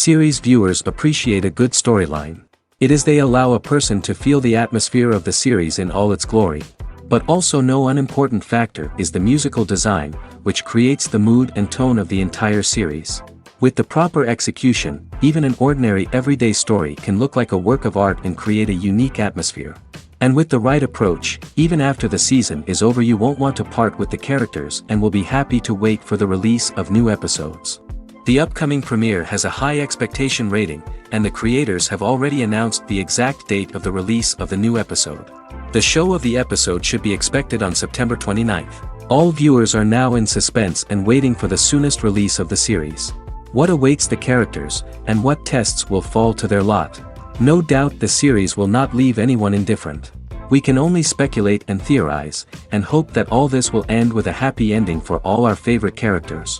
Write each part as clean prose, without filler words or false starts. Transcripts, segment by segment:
Series viewers appreciate a good storyline. It is they allow a person to feel the atmosphere of the series in all its glory. But also no unimportant factor is the musical design, which creates the mood and tone of the entire series. With the proper execution, even an ordinary everyday story can look like a work of art and create a unique atmosphere. And with the right approach, even after the season is over you won't want to part with the characters and will be happy to wait for the release of new episodes. The upcoming premiere has a high expectation rating, and the creators have already announced the exact date of the release of the new episode. The show of the episode should be expected on September 29th. All viewers are now in suspense and waiting for the soonest release of the series. What awaits the characters, and what tests will fall to their lot? No doubt the series will not leave anyone indifferent. We can only speculate and theorize, and hope that all this will end with a happy ending for all our favorite characters.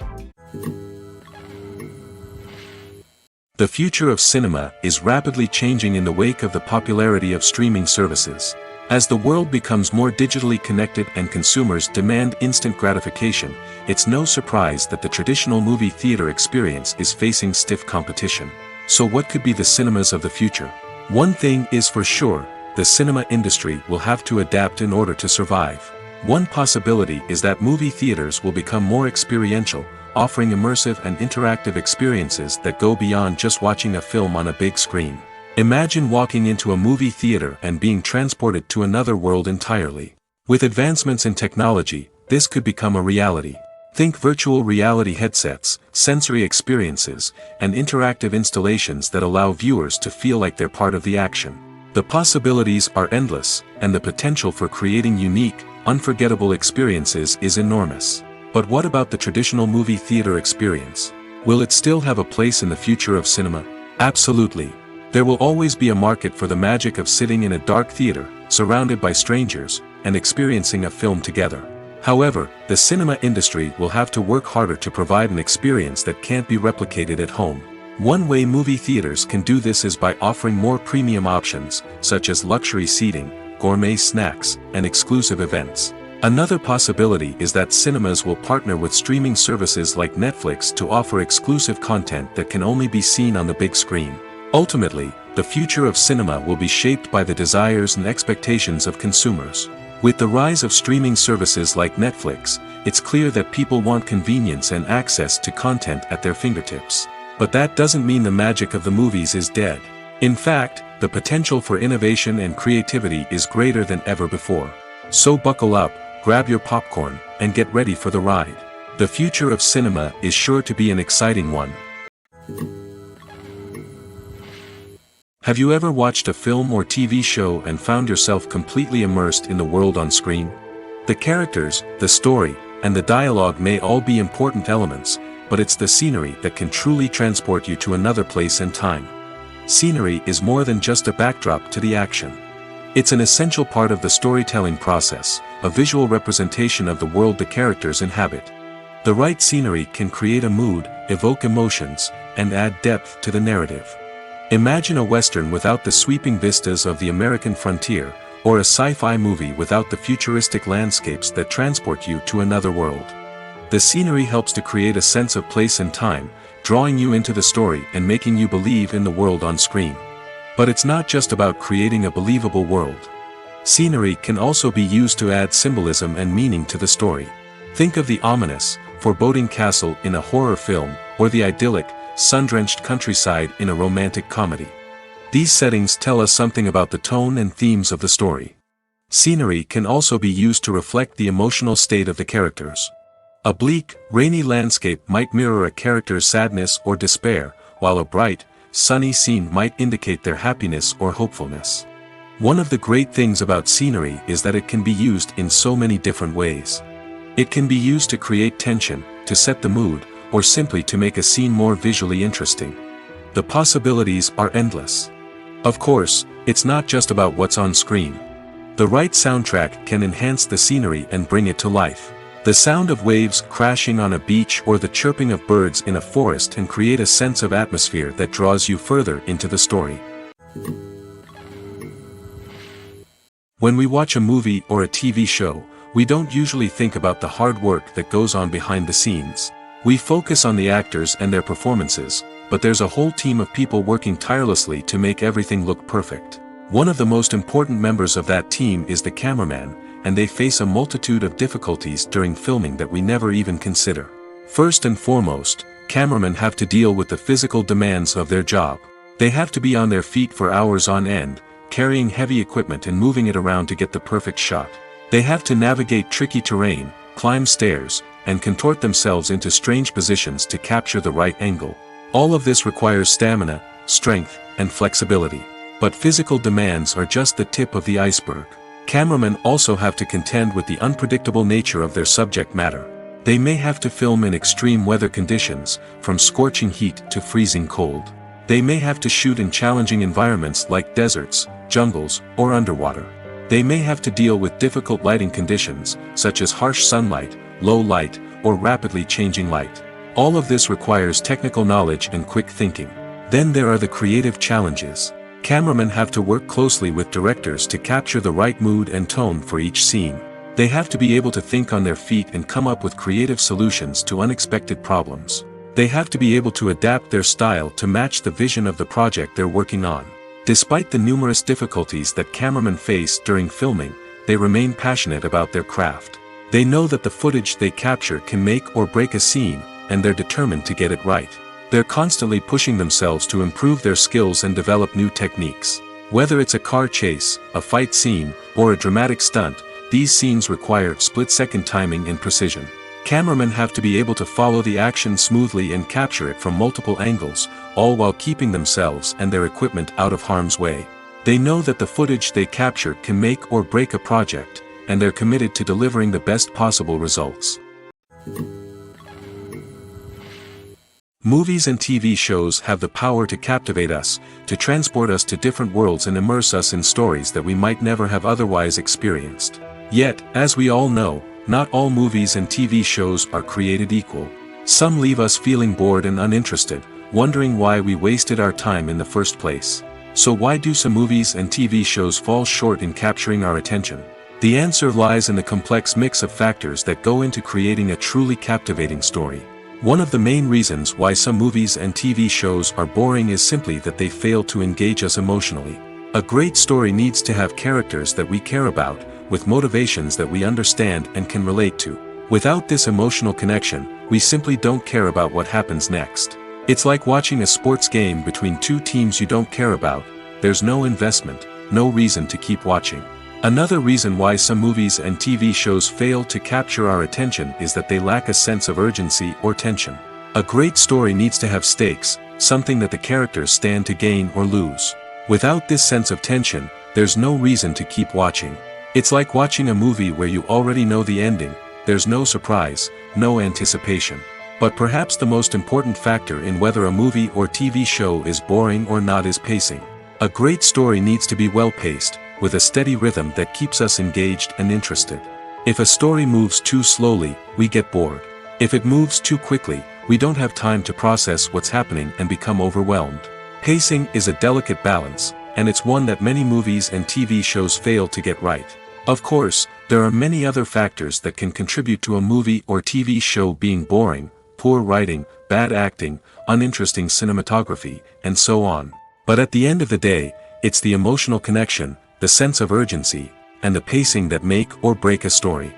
The future of cinema is rapidly changing in the wake of the popularity of streaming services. As the world becomes more digitally connected and consumers demand instant gratification, it's no surprise that the traditional movie theater experience is facing stiff competition. So what could be the cinemas of the future? One thing is for sure, the cinema industry will have to adapt in order to survive. One possibility is that movie theaters will become more experiential, offering immersive and interactive experiences that go beyond just watching a film on a big screen. Imagine walking into a movie theater and being transported to another world entirely. With advancements in technology, this could become a reality. Think virtual reality headsets, sensory experiences, and interactive installations that allow viewers to feel like they're part of the action. The possibilities are endless, and the potential for creating unique, unforgettable experiences is enormous. But what about the traditional movie theater experience? Will it still have a place in the future of cinema? Absolutely. There will always be a market for the magic of sitting in a dark theater, surrounded by strangers, and experiencing a film together. However, the cinema industry will have to work harder to provide an experience that can't be replicated at home. One way movie theaters can do this is by offering more premium options, such as luxury seating, gourmet snacks, and exclusive events. Another possibility is that cinemas will partner with streaming services like Netflix to offer exclusive content that can only be seen on the big screen. Ultimately, the future of cinema will be shaped by the desires and expectations of consumers. With the rise of streaming services like Netflix, it's clear that people want convenience and access to content at their fingertips. But that doesn't mean the magic of the movies is dead. In fact, the potential for innovation and creativity is greater than ever before. So buckle up, grab your popcorn, and get ready for the ride. The future of cinema is sure to be an exciting one. Have you ever watched a film or TV show and found yourself completely immersed in the world on screen? The characters, the story, and the dialogue may all be important elements, but it's the scenery that can truly transport you to another place and time. Scenery is more than just a backdrop to the action. It's an essential part of the storytelling process, a visual representation of the world the characters inhabit. The right scenery can create a mood, evoke emotions, and add depth to the narrative. Imagine a Western without the sweeping vistas of the American frontier, or a sci-fi movie without the futuristic landscapes that transport you to another world. The scenery helps to create a sense of place and time, drawing you into the story and making you believe in the world on screen. But it's not just about creating a believable world. Scenery can also be used to add symbolism and meaning to the story. Think of the ominous, foreboding castle in a horror film, or the idyllic, sun-drenched countryside in a romantic comedy. These settings tell us something about the tone and themes of the story. Scenery can also be used to reflect the emotional state of the characters. A bleak, rainy landscape might mirror a character's sadness or despair, while a bright, sunny scene might indicate their happiness or hopefulness. One of the great things about scenery is that it can be used in so many different ways. It can be used to create tension, to set the mood, or simply to make a scene more visually interesting. The possibilities are endless. Of course, it's not just about what's on screen. The right soundtrack can enhance the scenery and bring it to life. The sound of waves crashing on a beach or the chirping of birds in a forest can create a sense of atmosphere that draws you further into the story. When we watch a movie or a TV show, we don't usually think about the hard work that goes on behind the scenes. We focus on the actors and their performances, but there's a whole team of people working tirelessly to make everything look perfect. One of the most important members of that team is the cameraman, and they face a multitude of difficulties during filming that we never even consider. First and foremost, cameramen have to deal with the physical demands of their job. They have to be on their feet for hours on end, carrying heavy equipment and moving it around to get the perfect shot. They have to navigate tricky terrain, climb stairs, and contort themselves into strange positions to capture the right angle. All of this requires stamina, strength, and flexibility. But physical demands are just the tip of the iceberg. Cameramen also have to contend with the unpredictable nature of their subject matter. They may have to film in extreme weather conditions, from scorching heat to freezing cold. They may have to shoot in challenging environments like deserts, jungles, or underwater. They may have to deal with difficult lighting conditions, such as harsh sunlight, low light, or rapidly changing light. All of this requires technical knowledge and quick thinking. Then there are the creative challenges. Cameramen have to work closely with directors to capture the right mood and tone for each scene. They have to be able to think on their feet and come up with creative solutions to unexpected problems. They have to be able to adapt their style to match the vision of the project they're working on. Despite the numerous difficulties that cameramen face during filming, they remain passionate about their craft. They know that the footage they capture can make or break a scene, and they're determined to get it right. They're constantly pushing themselves to improve their skills and develop new techniques. Whether it's a car chase, a fight scene, or a dramatic stunt, these scenes require split-second timing and precision. Cameramen have to be able to follow the action smoothly and capture it from multiple angles, all while keeping themselves and their equipment out of harm's way. They know that the footage they capture can make or break a project, and they're committed to delivering the best possible results. Movies and TV shows have the power to captivate us, to transport us to different worlds and immerse us in stories that we might never have otherwise experienced. Yet, as we all know, not all movies and TV shows are created equal. Some leave us feeling bored and uninterested, wondering why we wasted our time in the first place. So why do some movies and TV shows fall short in capturing our attention? The answer lies in the complex mix of factors that go into creating a truly captivating story. One of the main reasons why some movies and TV shows are boring is simply that they fail to engage us emotionally. A great story needs to have characters that we care about, with motivations that we understand and can relate to. Without this emotional connection, we simply don't care about what happens next. It's like watching a sports game between two teams you don't care about. There's no investment, no reason to keep watching. Another reason why some movies and TV shows fail to capture our attention is that they lack a sense of urgency or tension. A great story needs to have stakes, something that the characters stand to gain or lose. Without this sense of tension, there's no reason to keep watching. It's like watching a movie where you already know the ending. There's no surprise, no anticipation. But perhaps the most important factor in whether a movie or TV show is boring or not is pacing. A great story needs to be well-paced, with a steady rhythm that keeps us engaged and interested. If a story moves too slowly, we get bored. If it moves too quickly, we don't have time to process what's happening and become overwhelmed. Pacing is a delicate balance, and it's one that many movies and TV shows fail to get right. Of course, there are many other factors that can contribute to a movie or TV show being boring: poor writing, bad acting, uninteresting cinematography, and so on. But at the end of the day, it's the emotional connection, the sense of urgency, and the pacing that make or break a story.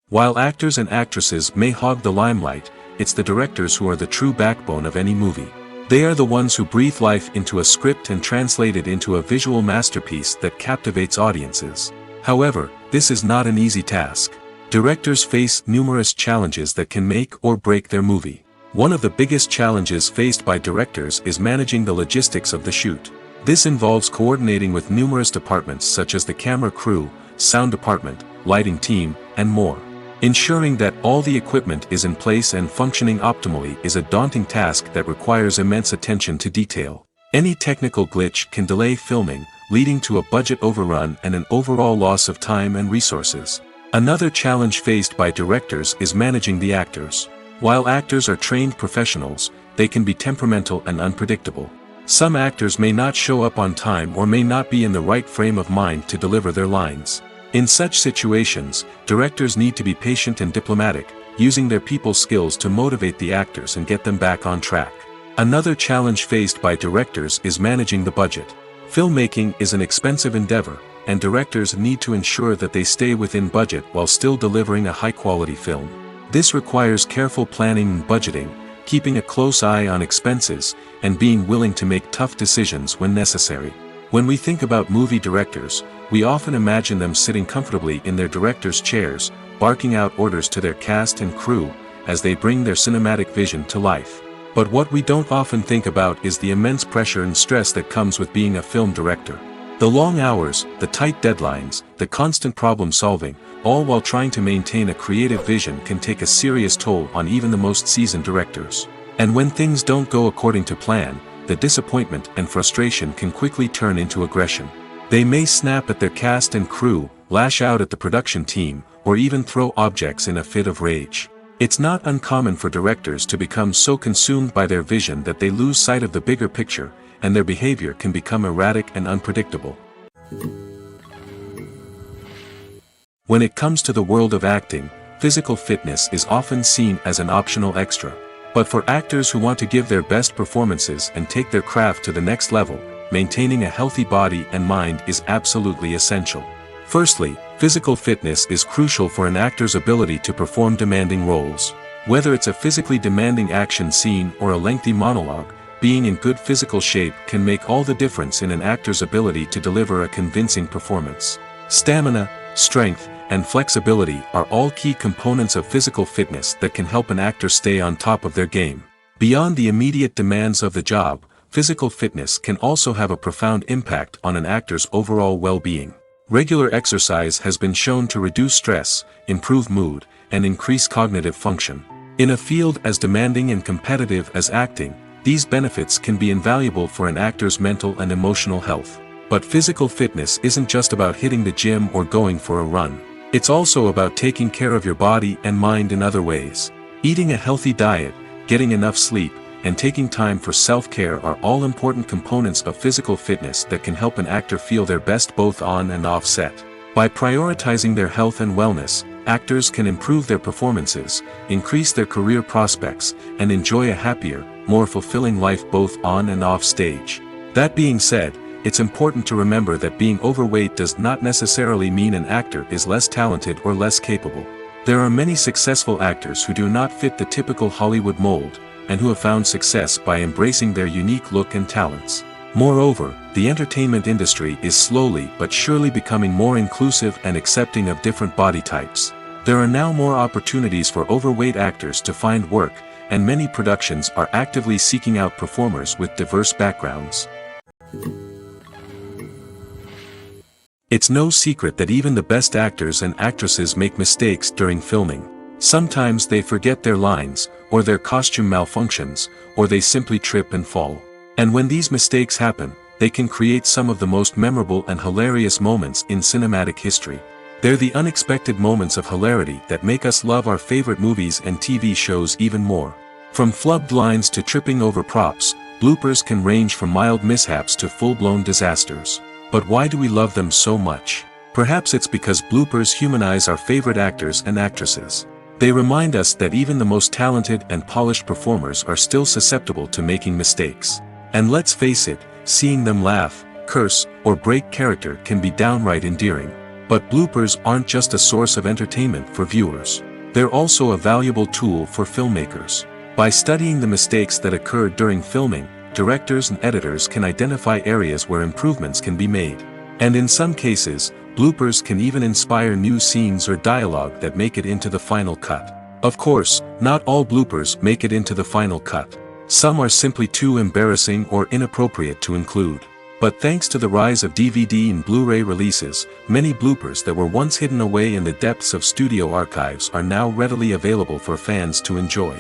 While actors and actresses may hog the limelight, it's the directors who are the true backbone of any movie. They are the ones who breathe life into a script and translate it into a visual masterpiece that captivates audiences. However, this is not an easy task. Directors face numerous challenges that can make or break their movie. One of the biggest challenges faced by directors is managing the logistics of the shoot. This involves coordinating with numerous departments such as the camera crew, sound department, lighting team, and more. Ensuring that all the equipment is in place and functioning optimally is a daunting task that requires immense attention to detail. Any technical glitch can delay filming, leading to a budget overrun and an overall loss of time and resources. Another challenge faced by directors is managing the actors. While actors are trained professionals, they can be temperamental and unpredictable. Some actors may not show up on time or may not be in the right frame of mind to deliver their lines. In such situations, directors need to be patient and diplomatic, using their people skills to motivate the actors and get them back on track. Another challenge faced by directors is managing the budget. Filmmaking is an expensive endeavor, and directors need to ensure that they stay within budget while still delivering a high-quality film. This requires careful planning and budgeting, keeping a close eye on expenses, and being willing to make tough decisions when necessary. When we think about movie directors, we often imagine them sitting comfortably in their director's chairs, barking out orders to their cast and crew, as they bring their cinematic vision to life. But what we don't often think about is the immense pressure and stress that comes with being a film director. The long hours, the tight deadlines, the constant problem solving, all while trying to maintain a creative vision can take a serious toll on even the most seasoned directors. And when things don't go according to plan, the disappointment and frustration can quickly turn into aggression. They may snap at their cast and crew, lash out at the production team, or even throw objects in a fit of rage. It's not uncommon for directors to become so consumed by their vision that they lose sight of the bigger picture, and their behavior can become erratic and unpredictable. When it comes to the world of acting, physical fitness is often seen as an optional extra. But for actors who want to give their best performances and take their craft to the next level, maintaining a healthy body and mind is absolutely essential. Firstly, physical fitness is crucial for an actor's ability to perform demanding roles. Whether it's a physically demanding action scene or a lengthy monologue, being in good physical shape can make all the difference in an actor's ability to deliver a convincing performance. Stamina, strength, and flexibility are all key components of physical fitness that can help an actor stay on top of their game. Beyond the immediate demands of the job, physical fitness can also have a profound impact on an actor's overall well-being. Regular exercise has been shown to reduce stress, improve mood, and increase cognitive function. In a field as demanding and competitive as acting, these benefits can be invaluable for an actor's mental and emotional health. But physical fitness isn't just about hitting the gym or going for a run. It's also about taking care of your body and mind in other ways. Eating a healthy diet, getting enough sleep, and taking time for self-care are all important components of physical fitness that can help an actor feel their best both on and off set. By prioritizing their health and wellness, actors can improve their performances, increase their career prospects, and enjoy a happier, more fulfilling life both on and off stage. That being said, it's important to remember that being overweight does not necessarily mean an actor is less talented or less capable. There are many successful actors who do not fit the typical Hollywood mold, and who have found success by embracing their unique look and talents. Moreover, the entertainment industry is slowly but surely becoming more inclusive and accepting of different body types. There are now more opportunities for overweight actors to find work, and many productions are actively seeking out performers with diverse backgrounds. It's no secret that even the best actors and actresses make mistakes during filming. Sometimes they forget their lines, or their costume malfunctions, or they simply trip and fall. And when these mistakes happen, they can create some of the most memorable and hilarious moments in cinematic history. They're the unexpected moments of hilarity that make us love our favorite movies and TV shows even more. From flubbed lines to tripping over props, bloopers can range from mild mishaps to full-blown disasters. But why do we love them so much? Perhaps it's because bloopers humanize our favorite actors and actresses. They remind us that even the most talented and polished performers are still susceptible to making mistakes. And let's face it, seeing them laugh, curse, or break character can be downright endearing. But bloopers aren't just a source of entertainment for viewers. They're also a valuable tool for filmmakers. By studying the mistakes that occurred during filming, directors and editors can identify areas where improvements can be made. And in some cases, bloopers can even inspire new scenes or dialogue that make it into the final cut. Of course, not all bloopers make it into the final cut. Some are simply too embarrassing or inappropriate to include. But thanks to the rise of DVD and Blu-ray releases, many bloopers that were once hidden away in the depths of studio archives are now readily available for fans to enjoy.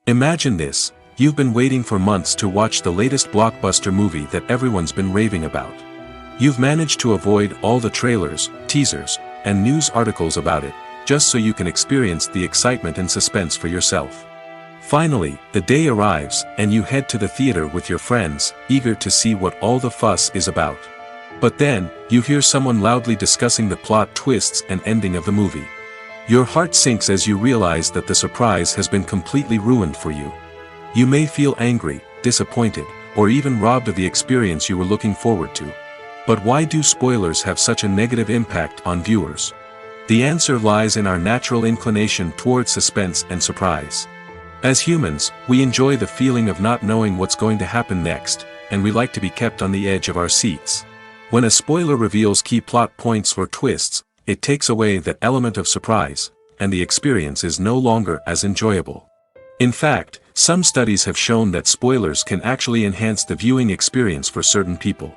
Imagine this. You've been waiting for months to watch the latest blockbuster movie that everyone's been raving about. You've managed to avoid all the trailers, teasers, and news articles about it, just so you can experience the excitement and suspense for yourself. Finally, the day arrives, and you head to the theater with your friends, eager to see what all the fuss is about. But then, you hear someone loudly discussing the plot twists and ending of the movie. Your heart sinks as you realize that the surprise has been completely ruined for you. You may feel angry, disappointed, or even robbed of the experience you were looking forward to. But why do spoilers have such a negative impact on viewers? The answer lies in our natural inclination towards suspense and surprise. As humans, we enjoy the feeling of not knowing what's going to happen next, and we like to be kept on the edge of our seats. When a spoiler reveals key plot points or twists, it takes away that element of surprise, and the experience is no longer as enjoyable. In fact, some studies have shown that spoilers can actually enhance the viewing experience for certain people.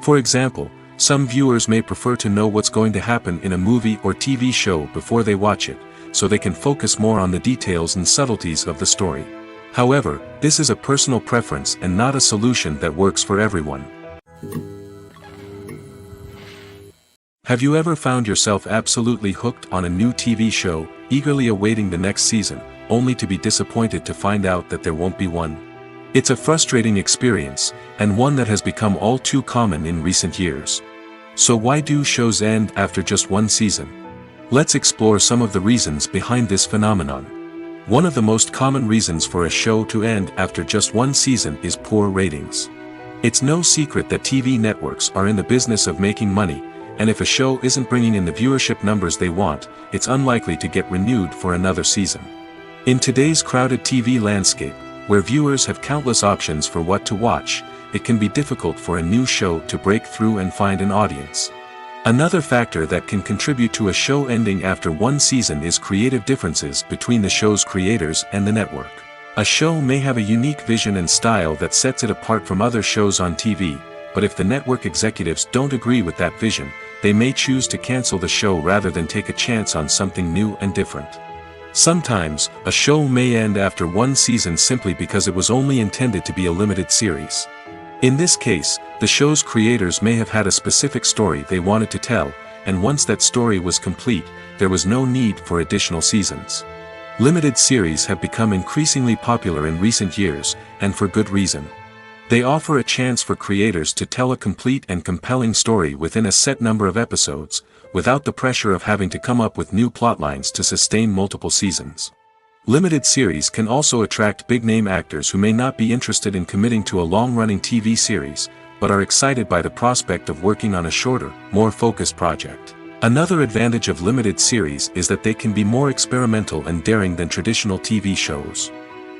For example, some viewers may prefer to know what's going to happen in a movie or TV show before they watch it, so they can focus more on the details and subtleties of the story. However, this is a personal preference and not a solution that works for everyone. Have you ever found yourself absolutely hooked on a new TV show, eagerly awaiting the next season, only to be disappointed to find out that there won't be one? It's a frustrating experience, and one that has become all too common in recent years. So why do shows end after just one season? Let's explore some of the reasons behind this phenomenon. One of the most common reasons for a show to end after just one season is poor ratings. It's no secret that TV networks are in the business of making money, and if a show isn't bringing in the viewership numbers they want, it's unlikely to get renewed for another season. In today's crowded TV landscape, where viewers have countless options for what to watch, it can be difficult for a new show to break through and find an audience. Another factor that can contribute to a show ending after one season is creative differences between the show's creators and the network. A show may have a unique vision and style that sets it apart from other shows on TV, but if the network executives don't agree with that vision, they may choose to cancel the show rather than take a chance on something new and different. Sometimes, a show may end after one season simply because it was only intended to be a limited series. In this case, the show's creators may have had a specific story they wanted to tell, and once that story was complete, there was no need for additional seasons. Limited series have become increasingly popular in recent years, and for good reason. They offer a chance for creators to tell a complete and compelling story within a set number of episodes, without the pressure of having to come up with new plotlines to sustain multiple seasons. Limited series can also attract big-name actors who may not be interested in committing to a long-running TV series, but are excited by the prospect of working on a shorter, more focused project. Another advantage of limited series is that they can be more experimental and daring than traditional TV shows.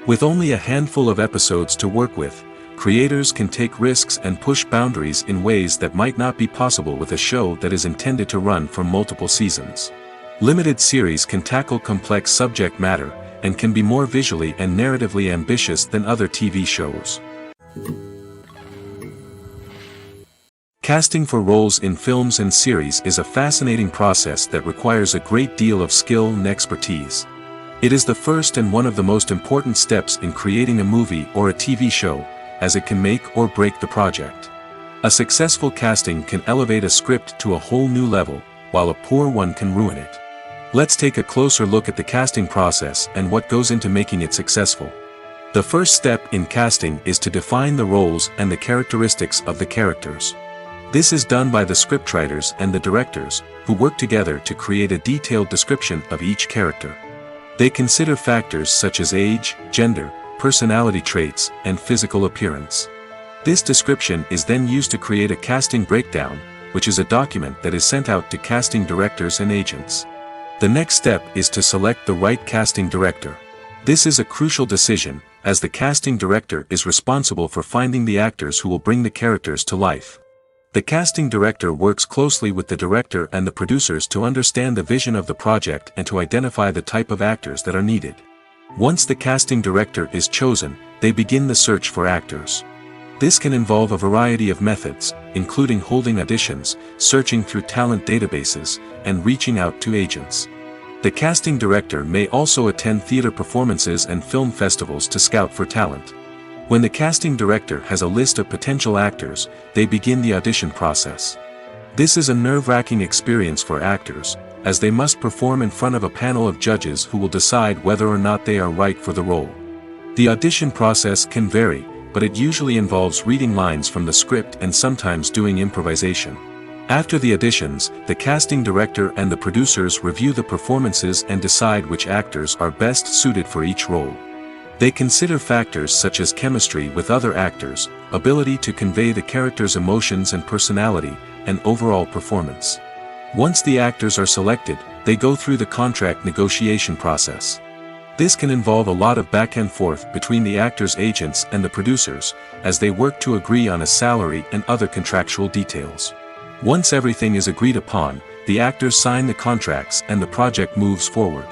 With only a handful of episodes to work with, creators can take risks and push boundaries in ways that might not be possible with a show that is intended to run for multiple seasons. Limited series can tackle complex subject matter, and can be more visually and narratively ambitious than other TV shows. Casting for roles in films and series is a fascinating process that requires a great deal of skill and expertise. It is the first and one of the most important steps in creating a movie or a TV show, as it can make or break the project. A successful casting can elevate a script to a whole new level, while a poor one can ruin it. Let's take a closer look at the casting process and what goes into making it successful. The first step in casting is to define the roles and the characteristics of the characters. This is done by the scriptwriters and the directors, who work together to create a detailed description of each character. They consider factors such as age, gender, personality traits, and physical appearance. This description is then used to create a casting breakdown, which is a document that is sent out to casting directors and agents. The next step is to select the right casting director. This is a crucial decision, as the casting director is responsible for finding the actors who will bring the characters to life. The casting director works closely with the director and the producers to understand the vision of the project and to identify the type of actors that are needed. Once the casting director is chosen, they begin the search for actors. This can involve a variety of methods, including holding auditions, searching through talent databases, and reaching out to agents. The casting director may also attend theater performances and film festivals to scout for talent. When the casting director has a list of potential actors, they begin the audition process. This is a nerve-wracking experience for actors, as they must perform in front of a panel of judges who will decide whether or not they are right for the role. The audition process can vary, but it usually involves reading lines from the script and sometimes doing improvisation. After the auditions, the casting director and the producers review the performances and decide which actors are best suited for each role. They consider factors such as chemistry with other actors, ability to convey the character's emotions and personality, and overall performance. Once the actors are selected, they go through the contract negotiation process. This can involve a lot of back and forth between the actors' agents and the producers, as they work to agree on a salary and other contractual details. Once everything is agreed upon, the actors sign the contracts and the project moves forward.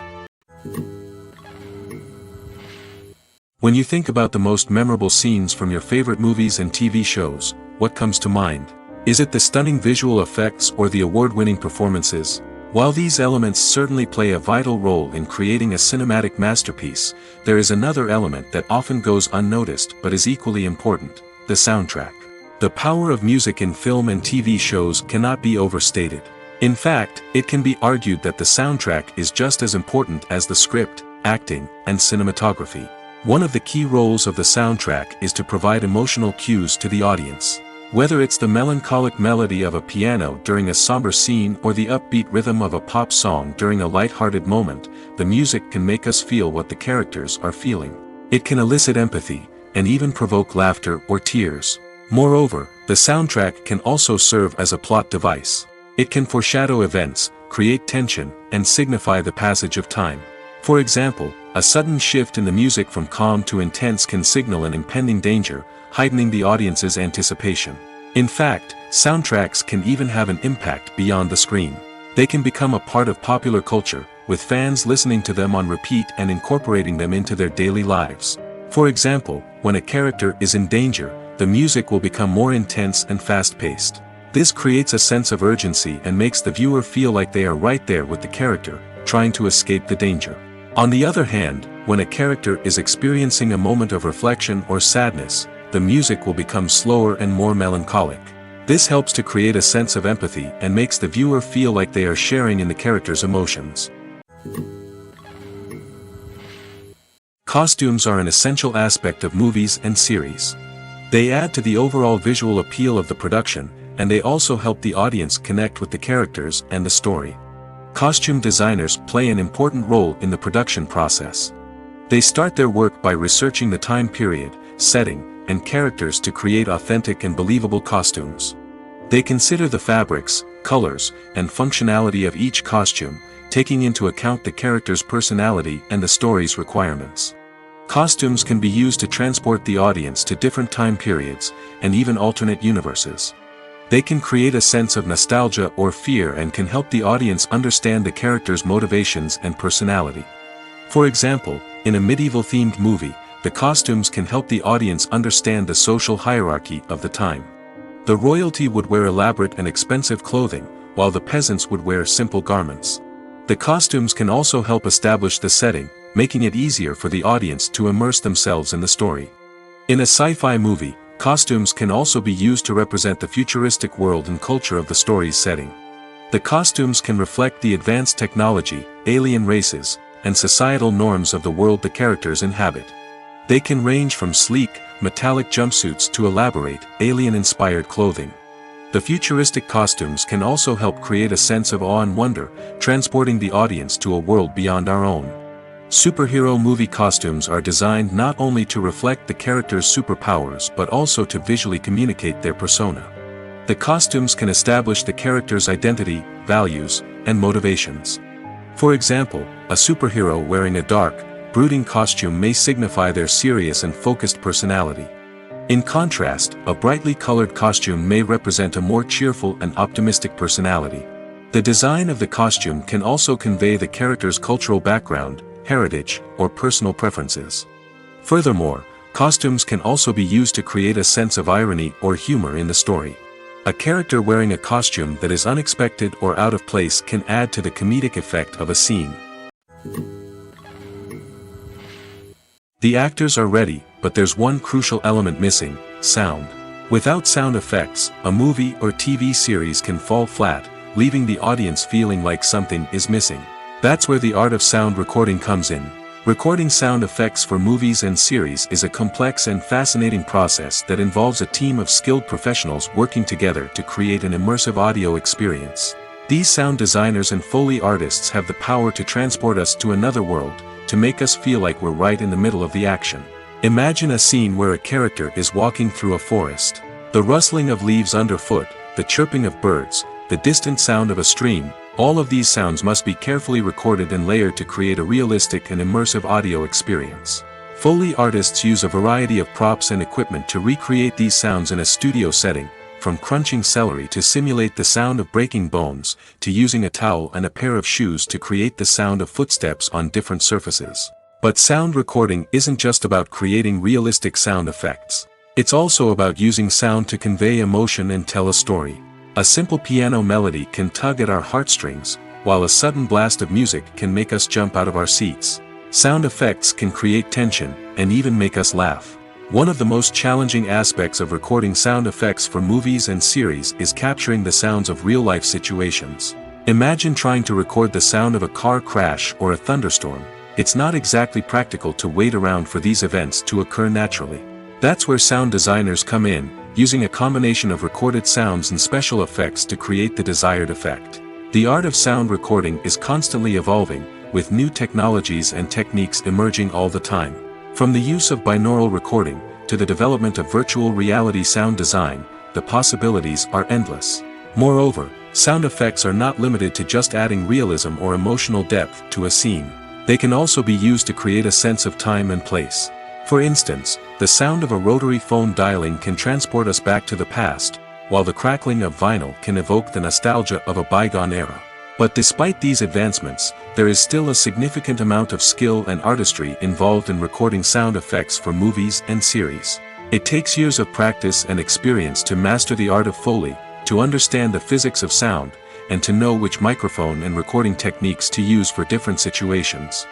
When you think about the most memorable scenes from your favorite movies and TV shows, what comes to mind? Is it the stunning visual effects or the award-winning performances? While these elements certainly play a vital role in creating a cinematic masterpiece, there is another element that often goes unnoticed but is equally important: the soundtrack. The power of music in film and TV shows cannot be overstated. In fact, it can be argued that the soundtrack is just as important as the script, acting, and cinematography. One of the key roles of the soundtrack is to provide emotional cues to the audience. Whether it's the melancholic melody of a piano during a somber scene or the upbeat rhythm of a pop song during a light-hearted moment, the music can make us feel what the characters are feeling. It can elicit empathy, and even provoke laughter or tears. Moreover, the soundtrack can also serve as a plot device. It can foreshadow events, create tension, and signify the passage of time. For example, a sudden shift in the music from calm to intense can signal an impending danger, heightening the audience's anticipation. In fact, soundtracks can even have an impact beyond the screen. They can become a part of popular culture, with fans listening to them on repeat and incorporating them into their daily lives. For example, when a character is in danger, the music will become more intense and fast-paced. This creates a sense of urgency and makes the viewer feel like they are right there with the character, trying to escape the danger. On the other hand, when a character is experiencing a moment of reflection or sadness, the music will become slower and more melancholic. This helps to create a sense of empathy and makes the viewer feel like they are sharing in the character's emotions. Costumes are an essential aspect of movies and series. They add to the overall visual appeal of the production, and they also help the audience connect with the characters and the story. Costume designers play an important role in the production process. They start their work by researching the time period, setting, and characters to create authentic and believable costumes. They consider the fabrics, colors, and functionality of each costume, taking into account the character's personality and the story's requirements. Costumes can be used to transport the audience to different time periods, and even alternate universes. They can create a sense of nostalgia or fear and can help the audience understand the character's motivations and personality. For example, in a medieval-themed movie, the costumes can help the audience understand the social hierarchy of the time. The royalty would wear elaborate and expensive clothing, while the peasants would wear simple garments. The costumes can also help establish the setting, making it easier for the audience to immerse themselves in the story. In a sci-fi movie, costumes can also be used to represent the futuristic world and culture of the story's setting. The costumes can reflect the advanced technology, alien races, and societal norms of the world the characters inhabit. They can range from sleek, metallic jumpsuits to elaborate, alien-inspired clothing. The futuristic costumes can also help create a sense of awe and wonder, transporting the audience to a world beyond our own. Superhero movie costumes are designed not only to reflect the character's superpowers but also to visually communicate their persona. The costumes can establish the character's identity, values, and motivations. For example, a superhero wearing a dark, brooding costume may signify their serious and focused personality. In contrast, a brightly colored costume may represent a more cheerful and optimistic personality. The design of the costume can also convey the character's cultural background, heritage, or personal preferences. Furthermore, costumes can also be used to create a sense of irony or humor in the story. A character wearing a costume that is unexpected or out of place can add to the comedic effect of a scene. The actors are ready, but there's one crucial element missing: sound. Without sound effects, a movie or TV series can fall flat, leaving the audience feeling like something is missing. That's where the art of sound recording comes in. Recording sound effects for movies and series is a complex and fascinating process that involves a team of skilled professionals working together to create an immersive audio experience. These sound designers and Foley artists have the power to transport us to another world, to make us feel like we're right in the middle of the action. Imagine a scene where a character is walking through a forest. The rustling of leaves underfoot, the chirping of birds, the distant sound of a stream, all of these sounds must be carefully recorded and layered to create a realistic and immersive audio experience. Foley artists use a variety of props and equipment to recreate these sounds in a studio setting, from crunching celery to simulate the sound of breaking bones, to using a towel and a pair of shoes to create the sound of footsteps on different surfaces. But sound recording isn't just about creating realistic sound effects. It's also about using sound to convey emotion and tell a story. A simple piano melody can tug at our heartstrings, while a sudden blast of music can make us jump out of our seats. Sound effects can create tension, and even make us laugh. One of the most challenging aspects of recording sound effects for movies and series is capturing the sounds of real-life situations. Imagine trying to record the sound of a car crash or a thunderstorm. It's not exactly practical to wait around for these events to occur naturally. That's where sound designers come in, using a combination of recorded sounds and special effects to create the desired effect. The art of sound recording is constantly evolving, with new technologies and techniques emerging all the time. From the use of binaural recording, to the development of virtual reality sound design, the possibilities are endless. Moreover, sound effects are not limited to just adding realism or emotional depth to a scene. They can also be used to create a sense of time and place. For instance, the sound of a rotary phone dialing can transport us back to the past, while the crackling of vinyl can evoke the nostalgia of a bygone era. But despite these advancements, there is still a significant amount of skill and artistry involved in recording sound effects for movies and series. It takes years of practice and experience to master the art of Foley, to understand the physics of sound, and to know which microphone and recording techniques to use for different situations.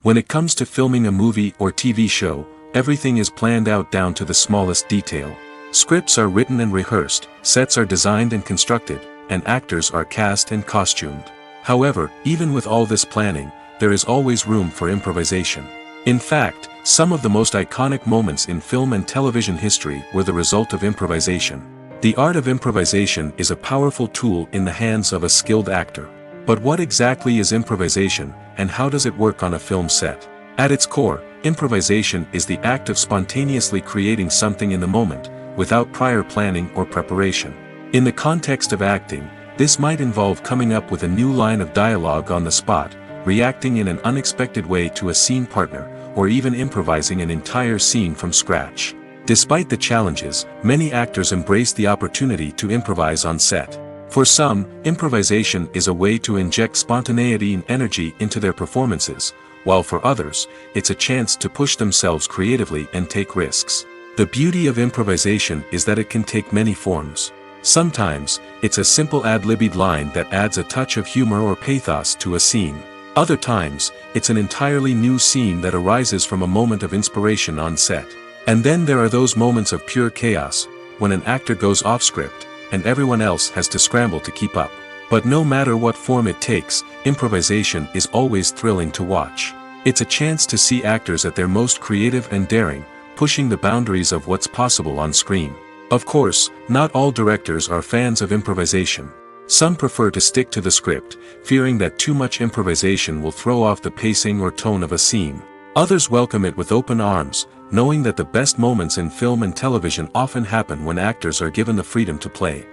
When it comes to filming a movie or TV show, everything is planned out down to the smallest detail. Scripts are written and rehearsed, sets are designed and constructed, and actors are cast and costumed. However, even with all this planning, there is always room for improvisation. In fact, some of the most iconic moments in film and television history were the result of improvisation. The art of improvisation is a powerful tool in the hands of a skilled actor. But what exactly is improvisation, and how does it work on a film set? At its core, improvisation is the act of spontaneously creating something in the moment, without prior planning or preparation. In the context of acting, this might involve coming up with a new line of dialogue on the spot, reacting in an unexpected way to a scene partner, or even improvising an entire scene from scratch. Despite the challenges, many actors embrace the opportunity to improvise on set. For some, improvisation is a way to inject spontaneity and energy into their performances, while for others, it's a chance to push themselves creatively and take risks. The beauty of improvisation is that it can take many forms. Sometimes, it's a simple ad-libbed line that adds a touch of humor or pathos to a scene. Other times, it's an entirely new scene that arises from a moment of inspiration on set. And then there are those moments of pure chaos, when an actor goes off script, and everyone else has to scramble to keep up. But no matter what form it takes, improvisation is always thrilling to watch. It's a chance to see actors at their most creative and daring, pushing the boundaries of what's possible on screen. Of course, not all directors are fans of improvisation. Some prefer to stick to the script, fearing that too much improvisation will throw off the pacing or tone of a scene. Others welcome it with open arms, knowing that the best moments in film and television often happen when actors are given the freedom to play.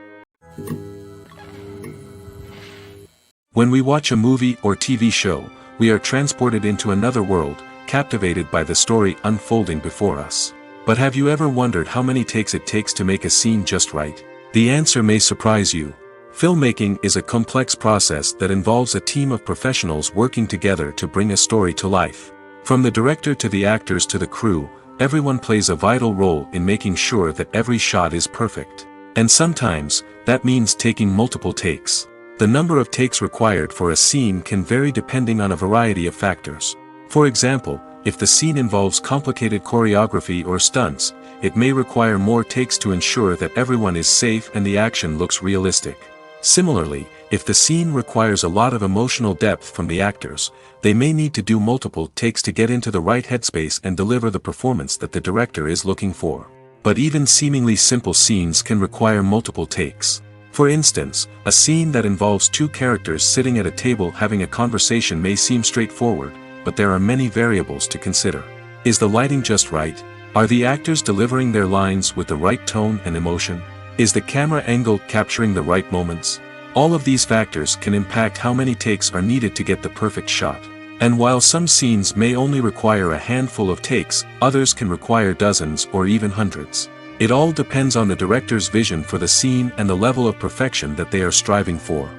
When we watch a movie or TV show, we are transported into another world, captivated by the story unfolding before us. But have you ever wondered how many takes it takes to make a scene just right? The answer may surprise you. Filmmaking is a complex process that involves a team of professionals working together to bring a story to life. From the director to the actors to the crew, everyone plays a vital role in making sure that every shot is perfect. And sometimes, that means taking multiple takes. The number of takes required for a scene can vary depending on a variety of factors. For example, if the scene involves complicated choreography or stunts, it may require more takes to ensure that everyone is safe and the action looks realistic. Similarly, if the scene requires a lot of emotional depth from the actors, they may need to do multiple takes to get into the right headspace and deliver the performance that the director is looking for. But even seemingly simple scenes can require multiple takes. For instance, a scene that involves two characters sitting at a table having a conversation may seem straightforward, but there are many variables to consider. Is the lighting just right? Are the actors delivering their lines with the right tone and emotion? Is the camera angle capturing the right moments? All of these factors can impact how many takes are needed to get the perfect shot. And while some scenes may only require a handful of takes, others can require dozens or even hundreds. It all depends on the director's vision for the scene and the level of perfection that they are striving for.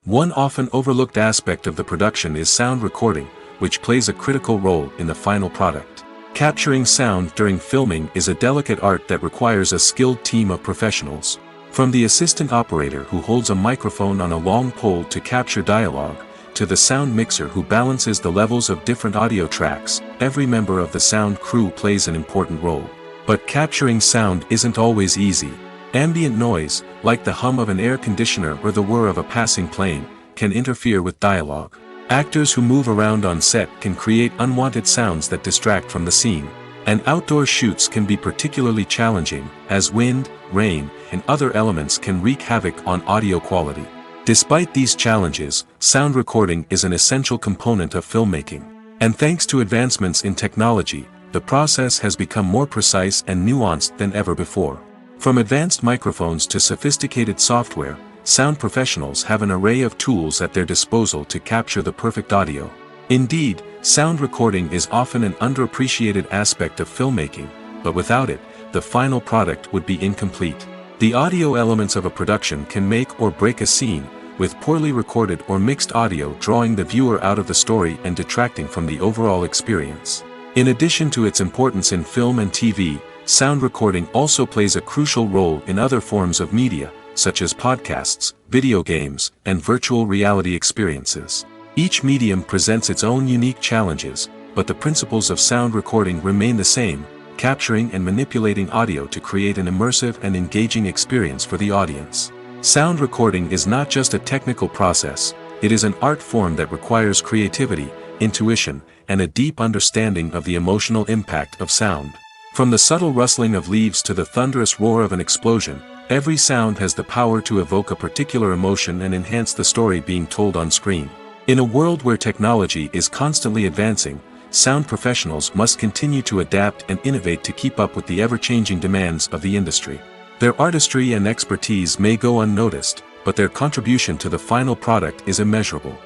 One often overlooked aspect of the production is sound recording, which plays a critical role in the final product. Capturing sound during filming is a delicate art that requires a skilled team of professionals. From the assistant operator who holds a microphone on a long pole to capture dialogue, to the sound mixer who balances the levels of different audio tracks, every member of the sound crew plays an important role. But capturing sound isn't always easy. Ambient noise, like the hum of an air conditioner or the whir of a passing plane, can interfere with dialogue. Actors who move around on set can create unwanted sounds that distract from the scene. And outdoor shoots can be particularly challenging, as wind, rain, and other elements can wreak havoc on audio quality. Despite these challenges, sound recording is an essential component of filmmaking. And thanks to advancements in technology, the process has become more precise and nuanced than ever before. From advanced microphones to sophisticated software, sound professionals have an array of tools at their disposal to capture the perfect audio. Indeed, sound recording is often an underappreciated aspect of filmmaking, but without it, the final product would be incomplete. The audio elements of a production can make or break a scene, with poorly recorded or mixed audio drawing the viewer out of the story and detracting from the overall experience. In addition to its importance in film and TV, sound recording also plays a crucial role in other forms of media, such as podcasts, video games, and virtual reality experiences. Each medium presents its own unique challenges, but the principles of sound recording remain the same, capturing and manipulating audio to create an immersive and engaging experience for the audience. Sound recording is not just a technical process, it is an art form that requires creativity, intuition, and a deep understanding of the emotional impact of sound. From the subtle rustling of leaves to the thunderous roar of an explosion, every sound has the power to evoke a particular emotion and enhance the story being told on screen. In a world where technology is constantly advancing, sound professionals must continue to adapt and innovate to keep up with the ever-changing demands of the industry. Their artistry and expertise may go unnoticed, but their contribution to the final product is immeasurable.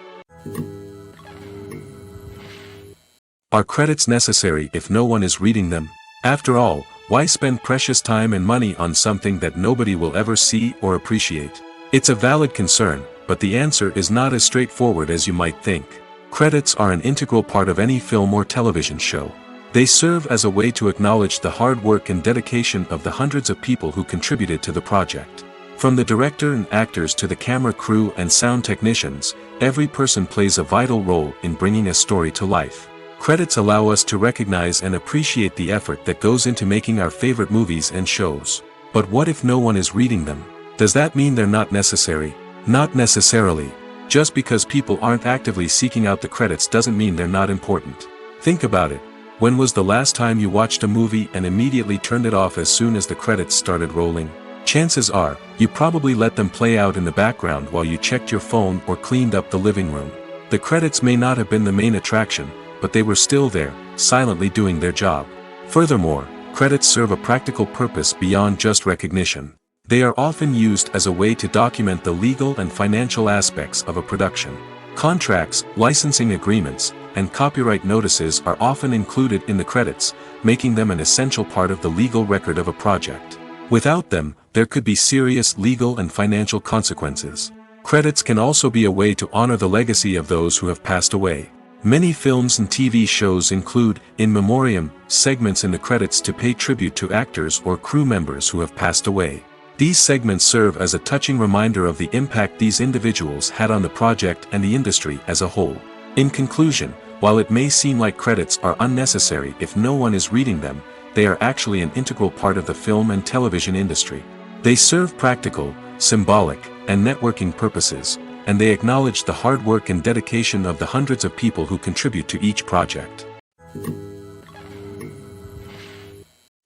Are credits necessary if no one is reading them? After all, why spend precious time and money on something that nobody will ever see or appreciate? It's a valid concern, but the answer is not as straightforward as you might think. Credits are an integral part of any film or television show. They serve as a way to acknowledge the hard work and dedication of the hundreds of people who contributed to the project. From the director and actors to the camera crew and sound technicians, every person plays a vital role in bringing a story to life. Credits allow us to recognize and appreciate the effort that goes into making our favorite movies and shows. But what if no one is reading them? Does that mean they're not necessary? Not necessarily. Just because people aren't actively seeking out the credits doesn't mean they're not important. Think about it. When was the last time you watched a movie and immediately turned it off as soon as the credits started rolling? Chances are, you probably let them play out in the background while you checked your phone or cleaned up the living room. The credits may not have been the main attraction, but they were still there, silently doing their job. Furthermore, credits serve a practical purpose beyond just recognition. They are often used as a way to document the legal and financial aspects of a production. Contracts, licensing agreements, and copyright notices are often included in the credits, making them an essential part of the legal record of a project. Without them, there could be serious legal and financial consequences. Credits can also be a way to honor the legacy of those who have passed away. Many films and TV shows include, in memoriam, segments in the credits to pay tribute to actors or crew members who have passed away. These segments serve as a touching reminder of the impact these individuals had on the project and the industry as a whole. In conclusion, while it may seem like credits are unnecessary if no one is reading them, they are actually an integral part of the film and television industry. They serve practical, symbolic, and networking purposes, and they acknowledge the hard work and dedication of the hundreds of people who contribute to each project.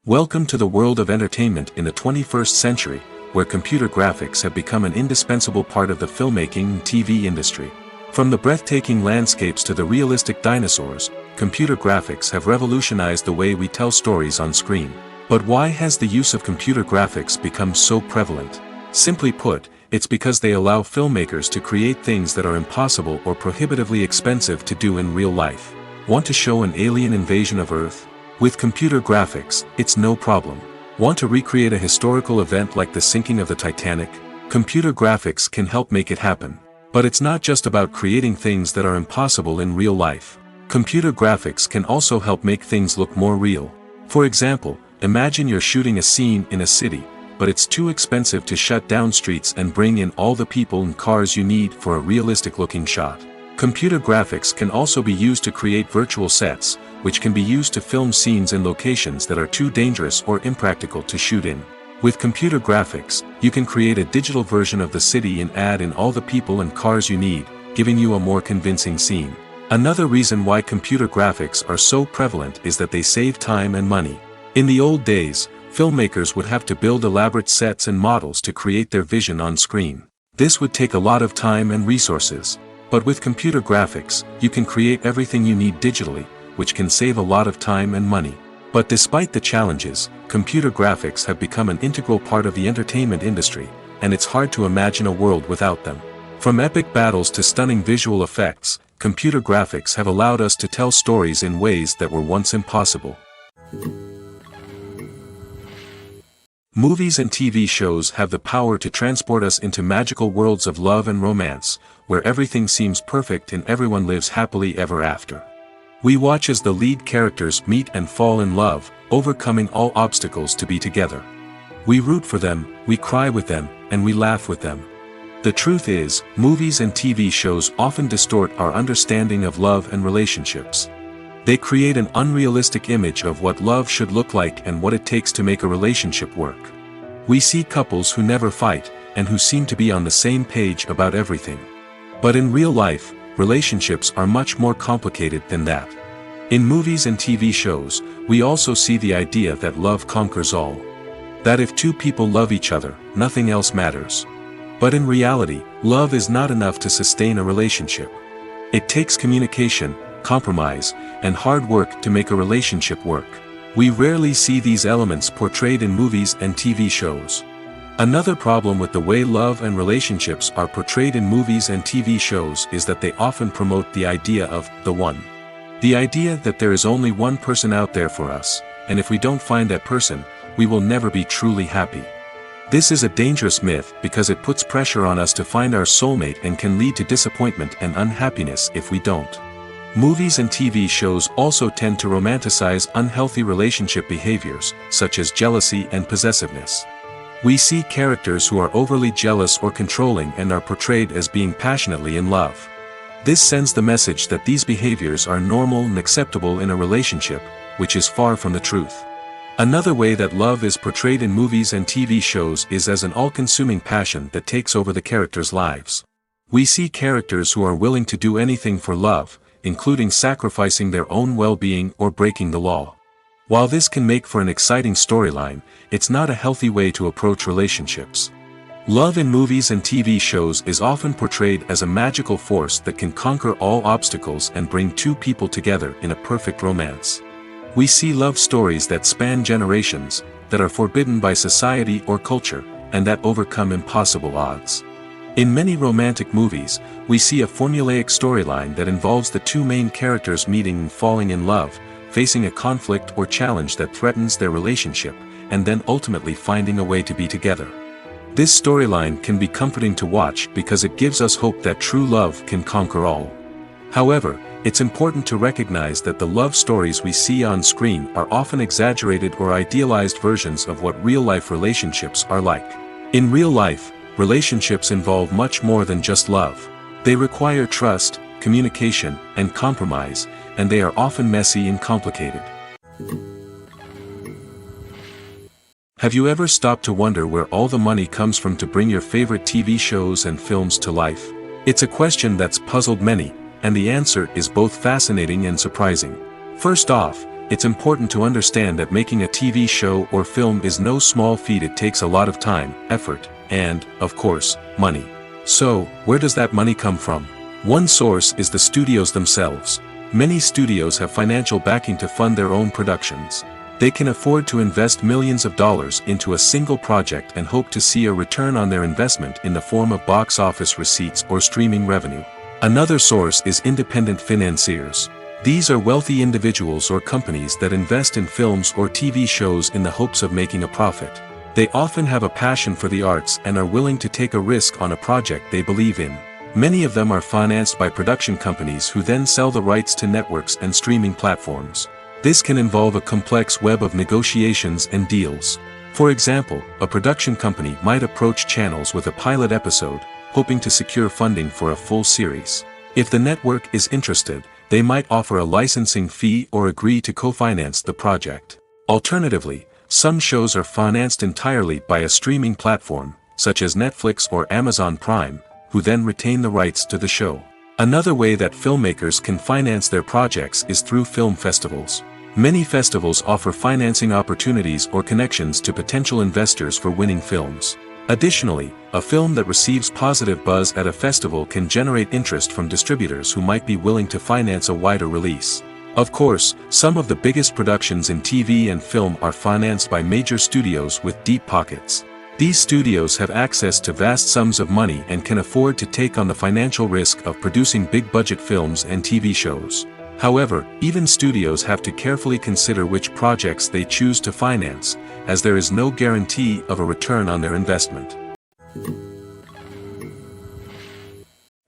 Welcome to the world of entertainment in the 21st century, where computer graphics have become an indispensable part of the filmmaking and TV industry. From the breathtaking landscapes to the realistic dinosaurs, computer graphics have revolutionized the way we tell stories on screen. But why has the use of computer graphics become so prevalent? Simply put, it's because they allow filmmakers to create things that are impossible or prohibitively expensive to do in real life. Want to show an alien invasion of Earth? With computer graphics, it's no problem. Want to recreate a historical event like the sinking of the Titanic? Computer graphics can help make it happen. But it's not just about creating things that are impossible in real life. Computer graphics can also help make things look more real. For example, imagine you're shooting a scene in a city, but it's too expensive to shut down streets and bring in all the people and cars you need for a realistic-looking shot. Computer graphics can also be used to create virtual sets, which can be used to film scenes in locations that are too dangerous or impractical to shoot in. With computer graphics, you can create a digital version of the city and add in all the people and cars you need, giving you a more convincing scene. Another reason why computer graphics are so prevalent is that they save time and money. In the old days, filmmakers would have to build elaborate sets and models to create their vision on screen. This would take a lot of time and resources. But with computer graphics, you can create everything you need digitally, which can save a lot of time and money. But despite the challenges, computer graphics have become an integral part of the entertainment industry, and it's hard to imagine a world without them. From epic battles to stunning visual effects, computer graphics have allowed us to tell stories in ways that were once impossible. Movies and TV shows have the power to transport us into magical worlds of love and romance, where everything seems perfect and everyone lives happily ever after. We watch as the lead characters meet and fall in love, overcoming all obstacles to be together. We root for them, we cry with them, and we laugh with them. The truth is, movies and TV shows often distort our understanding of love and relationships. They create an unrealistic image of what love should look like and what it takes to make a relationship work. We see couples who never fight, and who seem to be on the same page about everything. But in real life, relationships are much more complicated than that. In movies and TV shows, we also see the idea that love conquers all. That if two people love each other, nothing else matters. But in reality, love is not enough to sustain a relationship. It takes communication, compromise, and hard work to make a relationship work. We rarely see these elements portrayed in movies and TV shows. Another problem with the way love and relationships are portrayed in movies and TV shows is that they often promote the idea of the one. The idea that there is only one person out there for us, and if we don't find that person, we will never be truly happy. This is a dangerous myth because it puts pressure on us to find our soulmate and can lead to disappointment and unhappiness if we don't. Movies and TV shows also tend to romanticize unhealthy relationship behaviors, such as jealousy and possessiveness. We see characters who are overly jealous or controlling and are portrayed as being passionately in love. This sends the message that these behaviors are normal and acceptable in a relationship, which is far from the truth. Another way that love is portrayed in movies and TV shows is as an all-consuming passion that takes over the characters' lives. We see characters who are willing to do anything for love, including sacrificing their own well-being or breaking the law. While this can make for an exciting storyline, it's not a healthy way to approach relationships. Love in movies and TV shows is often portrayed as a magical force that can conquer all obstacles and bring two people together in a perfect romance. We see love stories that span generations, that are forbidden by society or culture, and that overcome impossible odds. In many romantic movies, we see a formulaic storyline that involves the two main characters meeting and falling in love, facing a conflict or challenge that threatens their relationship, and then ultimately finding a way to be together. This storyline can be comforting to watch because it gives us hope that true love can conquer all. However, it's important to recognize that the love stories we see on screen are often exaggerated or idealized versions of what real-life relationships are like. In real life, relationships involve much more than just love. They require trust, communication, and compromise, and they are often messy and complicated. Have you ever stopped to wonder where all the money comes from to bring your favorite TV shows and films to life? It's a question that's puzzled many, and the answer is both fascinating and surprising. First off, it's important to understand that making a TV show or film is no small feat. It takes a lot of time, effort, and, of course, money. So, where does that money come from? One source is the studios themselves. Many studios have financial backing to fund their own productions. They can afford to invest millions of dollars into a single project and hope to see a return on their investment in the form of box office receipts or streaming revenue. Another source is independent financiers. These are wealthy individuals or companies that invest in films or TV shows in the hopes of making a profit. They often have a passion for the arts and are willing to take a risk on a project they believe in. Many of them are financed by production companies who then sell the rights to networks and streaming platforms. This can involve a complex web of negotiations and deals. For example, a production company might approach channels with a pilot episode, hoping to secure funding for a full series. If the network is interested, they might offer a licensing fee or agree to co-finance the project. Alternatively, some shows are financed entirely by a streaming platform, such as Netflix or Amazon Prime, who then retain the rights to the show. Another way that filmmakers can finance their projects is through film festivals. Many festivals offer financing opportunities or connections to potential investors for winning films. Additionally, a film that receives positive buzz at a festival can generate interest from distributors who might be willing to finance a wider release. Of course, some of the biggest productions in TV and film are financed by major studios with deep pockets. These studios have access to vast sums of money and can afford to take on the financial risk of producing big-budget films and TV shows. However, even studios have to carefully consider which projects they choose to finance, as there is no guarantee of a return on their investment.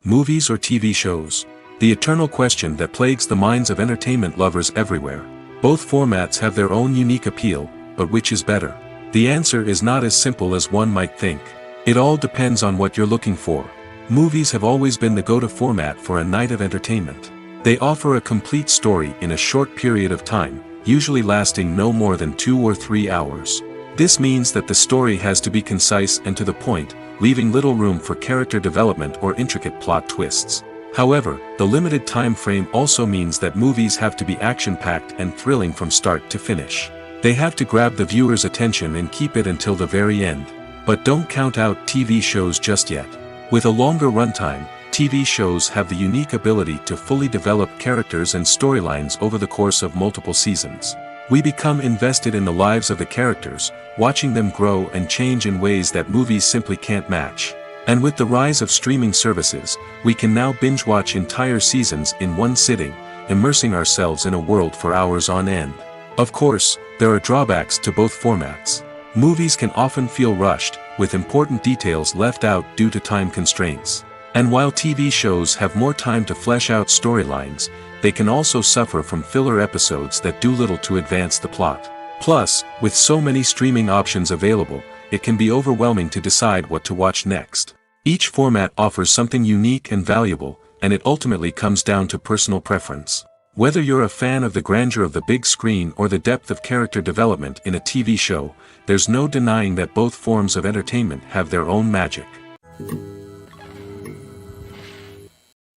Movies or TV shows? The eternal question that plagues the minds of entertainment lovers everywhere. Both formats have their own unique appeal, but which is better? The answer is not as simple as one might think. It all depends on what you're looking for. Movies have always been the go-to format for a night of entertainment. They offer a complete story in a short period of time, usually lasting no more than 2 or 3 hours. This means that the story has to be concise and to the point, leaving little room for character development or intricate plot twists. However, the limited time frame also means that movies have to be action-packed and thrilling from start to finish. They have to grab the viewer's attention and keep it until the very end. But don't count out TV shows just yet. With a longer runtime, TV shows have the unique ability to fully develop characters and storylines over the course of multiple seasons. We become invested in the lives of the characters, watching them grow and change in ways that movies simply can't match. And with the rise of streaming services, we can now binge-watch entire seasons in one sitting, immersing ourselves in a world for hours on end. Of course, there are drawbacks to both formats. Movies can often feel rushed, with important details left out due to time constraints. And while TV shows have more time to flesh out storylines, they can also suffer from filler episodes that do little to advance the plot. Plus, with so many streaming options available, it can be overwhelming to decide what to watch next. Each format offers something unique and valuable, and it ultimately comes down to personal preference. Whether you're a fan of the grandeur of the big screen or the depth of character development in a TV show, there's no denying that both forms of entertainment have their own magic.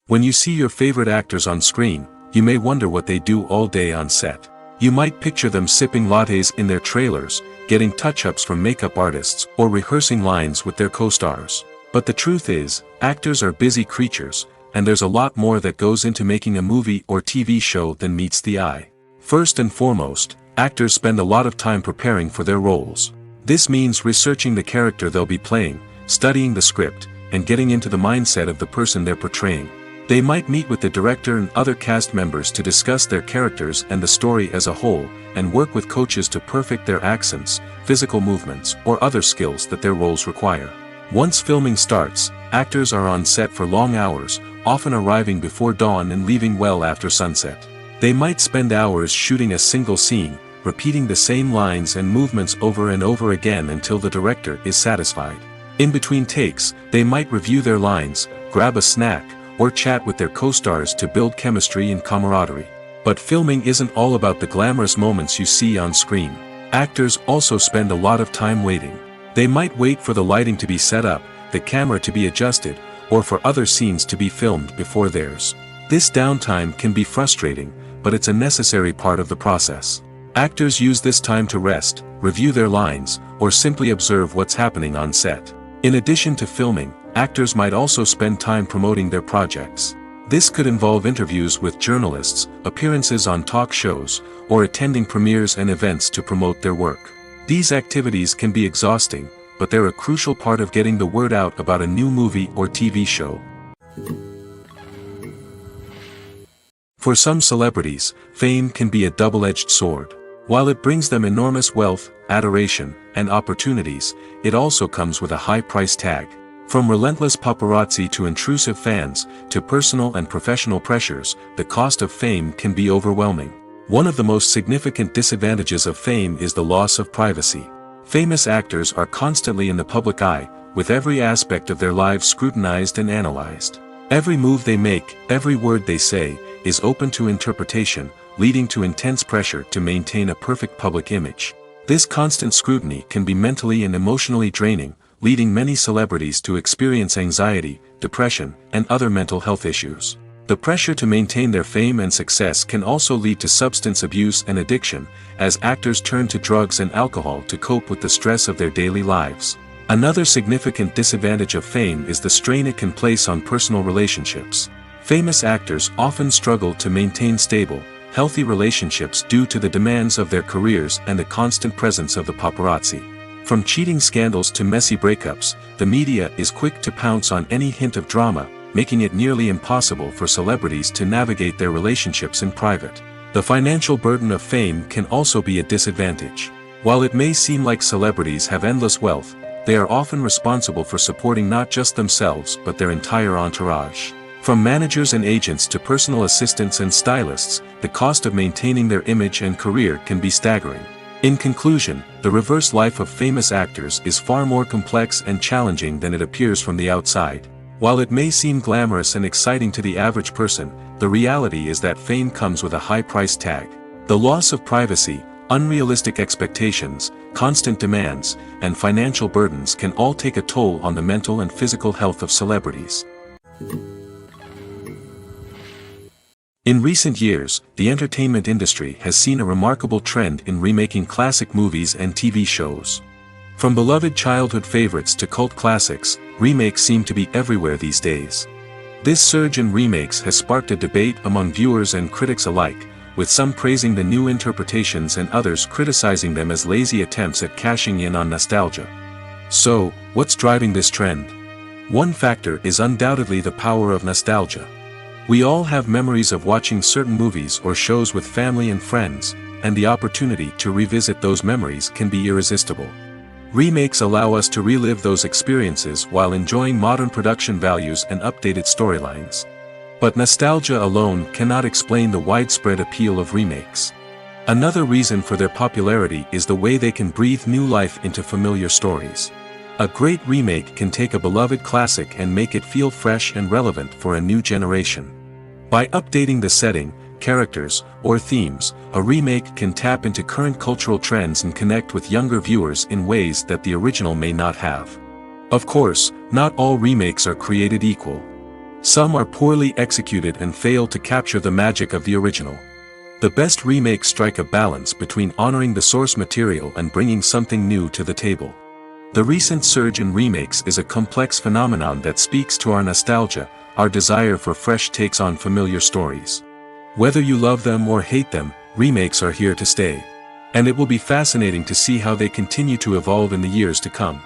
When you see your favorite actors on screen, you may wonder what they do all day on set. You might picture them sipping lattes in their trailers, getting touch-ups from makeup artists, or rehearsing lines with their co-stars. But the truth is, actors are busy creatures, and there's a lot more that goes into making a movie or TV show than meets the eye. First and foremost, actors spend a lot of time preparing for their roles. This means researching the character they'll be playing, studying the script, and getting into the mindset of the person they're portraying. They might meet with the director and other cast members to discuss their characters and the story as a whole, and work with coaches to perfect their accents, physical movements, or other skills that their roles require. Once filming starts, actors are on set for long hours, often arriving before dawn and leaving well after sunset. They might spend hours shooting a single scene, repeating the same lines and movements over and over again until the director is satisfied. In between takes, they might review their lines, grab a snack, or chat with their co-stars to build chemistry and camaraderie. But filming isn't all about the glamorous moments you see on screen. Actors also spend a lot of time waiting. They might wait for the lighting to be set up, the camera to be adjusted, or for other scenes to be filmed before theirs. This downtime can be frustrating, but it's a necessary part of the process. Actors use this time to rest, review their lines, or simply observe what's happening on set. In addition to filming, actors might also spend time promoting their projects. This could involve interviews with journalists, appearances on talk shows, or attending premieres and events to promote their work. These activities can be exhausting, but they're a crucial part of getting the word out about a new movie or TV show. For some celebrities, fame can be a double-edged sword. While it brings them enormous wealth, adoration, and opportunities, it also comes with a high price tag. From relentless paparazzi to intrusive fans, to personal and professional pressures, the cost of fame can be overwhelming. One of the most significant disadvantages of fame is the loss of privacy. Famous actors are constantly in the public eye, with every aspect of their lives scrutinized and analyzed. Every move they make, every word they say, is open to interpretation, leading to intense pressure to maintain a perfect public image. This constant scrutiny can be mentally and emotionally draining, leading many celebrities to experience anxiety, depression, and other mental health issues. The pressure to maintain their fame and success can also lead to substance abuse and addiction, as actors turn to drugs and alcohol to cope with the stress of their daily lives. Another significant disadvantage of fame is the strain it can place on personal relationships. Famous actors often struggle to maintain stable, healthy relationships due to the demands of their careers and the constant presence of the paparazzi. From cheating scandals to messy breakups, the media is quick to pounce on any hint of drama, making it nearly impossible for celebrities to navigate their relationships in private. The financial burden of fame can also be a disadvantage. While it may seem like celebrities have endless wealth, they are often responsible for supporting not just themselves but their entire entourage. From managers and agents to personal assistants and stylists, the cost of maintaining their image and career can be staggering. In conclusion, the reverse life of famous actors is far more complex and challenging than it appears from the outside. While it may seem glamorous and exciting to the average person, the reality is that fame comes with a high price tag. The loss of privacy, unrealistic expectations, constant demands, and financial burdens can all take a toll on the mental and physical health of celebrities. In recent years, the entertainment industry has seen a remarkable trend in remaking classic movies and TV shows. From beloved childhood favorites to cult classics, remakes seem to be everywhere these days. This surge in remakes has sparked a debate among viewers and critics alike, with some praising the new interpretations and others criticizing them as lazy attempts at cashing in on nostalgia. So, what's driving this trend? One factor is undoubtedly the power of nostalgia. We all have memories of watching certain movies or shows with family and friends, and the opportunity to revisit those memories can be irresistible. Remakes allow us to relive those experiences while enjoying modern production values and updated storylines. But nostalgia alone cannot explain the widespread appeal of remakes. Another reason for their popularity is the way they can breathe new life into familiar stories. A great remake can take a beloved classic and make it feel fresh and relevant for a new generation. By updating the setting, characters, or themes, a remake can tap into current cultural trends and connect with younger viewers in ways that the original may not have. Of course, not all remakes are created equal. Some are poorly executed and fail to capture the magic of the original. The best remakes strike a balance between honoring the source material and bringing something new to the table. The recent surge in remakes is a complex phenomenon that speaks to our nostalgia, our desire for fresh takes on familiar stories. Whether you love them or hate them, remakes are here to stay. And it will be fascinating to see how they continue to evolve in the years to come.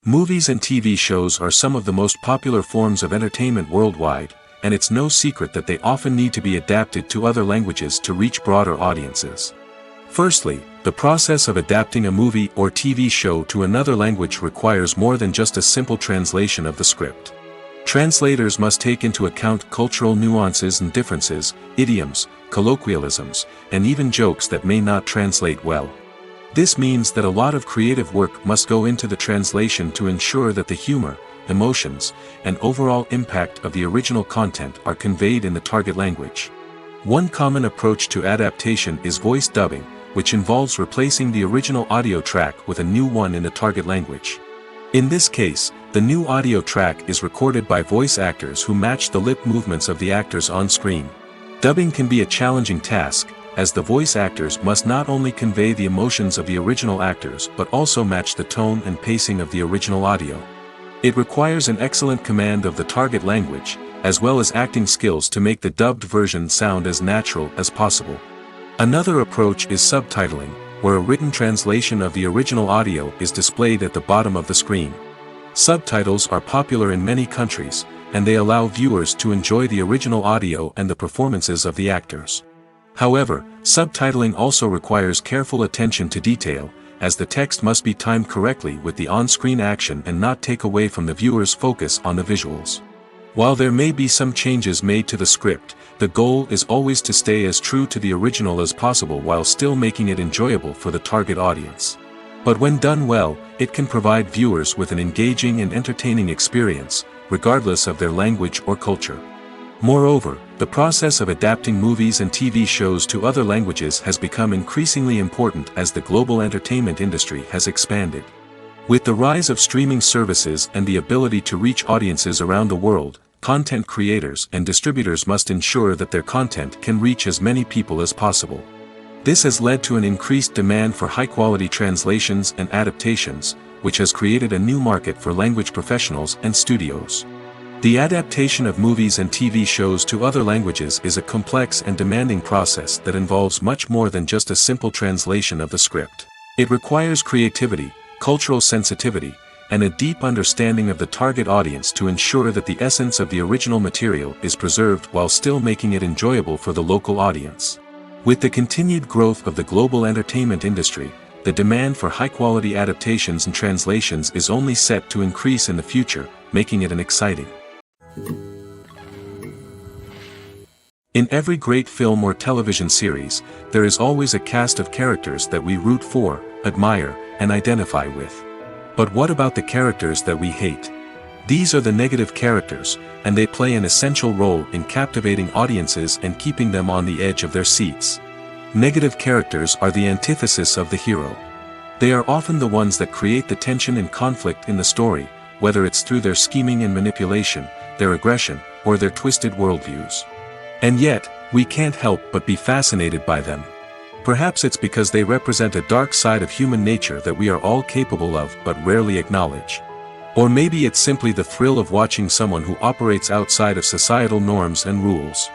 Movies and TV shows are some of the most popular forms of entertainment worldwide, and it's no secret that they often need to be adapted to other languages to reach broader audiences. Firstly, the process of adapting a movie or TV show to another language requires more than just a simple translation of the script. Translators must take into account cultural nuances and differences, idioms, colloquialisms, and even jokes that may not translate well. This means that a lot of creative work must go into the translation to ensure that the humor, emotions, and overall impact of the original content are conveyed in the target language. One common approach to adaptation is voice dubbing, which involves replacing the original audio track with a new one in the target language. In this case, the new audio track is recorded by voice actors who match the lip movements of the actors on screen. Dubbing can be a challenging task, as the voice actors must not only convey the emotions of the original actors but also match the tone and pacing of the original audio. It requires an excellent command of the target language, as well as acting skills to make the dubbed version sound as natural as possible. Another approach is subtitling, where a written translation of the original audio is displayed at the bottom of the screen. Subtitles are popular in many countries, and they allow viewers to enjoy the original audio and the performances of the actors. However, subtitling also requires careful attention to detail, as the text must be timed correctly with the on-screen action and not take away from the viewer's focus on the visuals. While there may be some changes made to the script, the goal is always to stay as true to the original as possible while still making it enjoyable for the target audience. But when done well, it can provide viewers with an engaging and entertaining experience, regardless of their language or culture. Moreover, the process of adapting movies and TV shows to other languages has become increasingly important as the global entertainment industry has expanded. With the rise of streaming services and the ability to reach audiences around the world, content creators and distributors must ensure that their content can reach as many people as possible. This has led to an increased demand for high-quality translations and adaptations, which has created a new market for language professionals and studios. The adaptation of movies and TV shows to other languages is a complex and demanding process that involves much more than just a simple translation of the script. It requires creativity, cultural sensitivity, and a deep understanding of the target audience to ensure that the essence of the original material is preserved while still making it enjoyable for the local audience. With the continued growth of the global entertainment industry, the demand for high-quality adaptations and translations is only set to increase in the future, making it an exciting. In every great film or television series, there is always a cast of characters that we root for, admire, and identify with. But what about the characters that we hate? These are the negative characters, and they play an essential role in captivating audiences and keeping them on the edge of their seats. Negative characters are the antithesis of the hero. They are often the ones that create the tension and conflict in the story, whether it's through their scheming and manipulation, their aggression, or their twisted worldviews. And yet, we can't help but be fascinated by them. Perhaps it's because they represent a dark side of human nature that we are all capable of but rarely acknowledge. Or maybe it's simply the thrill of watching someone who operates outside of societal norms and rules.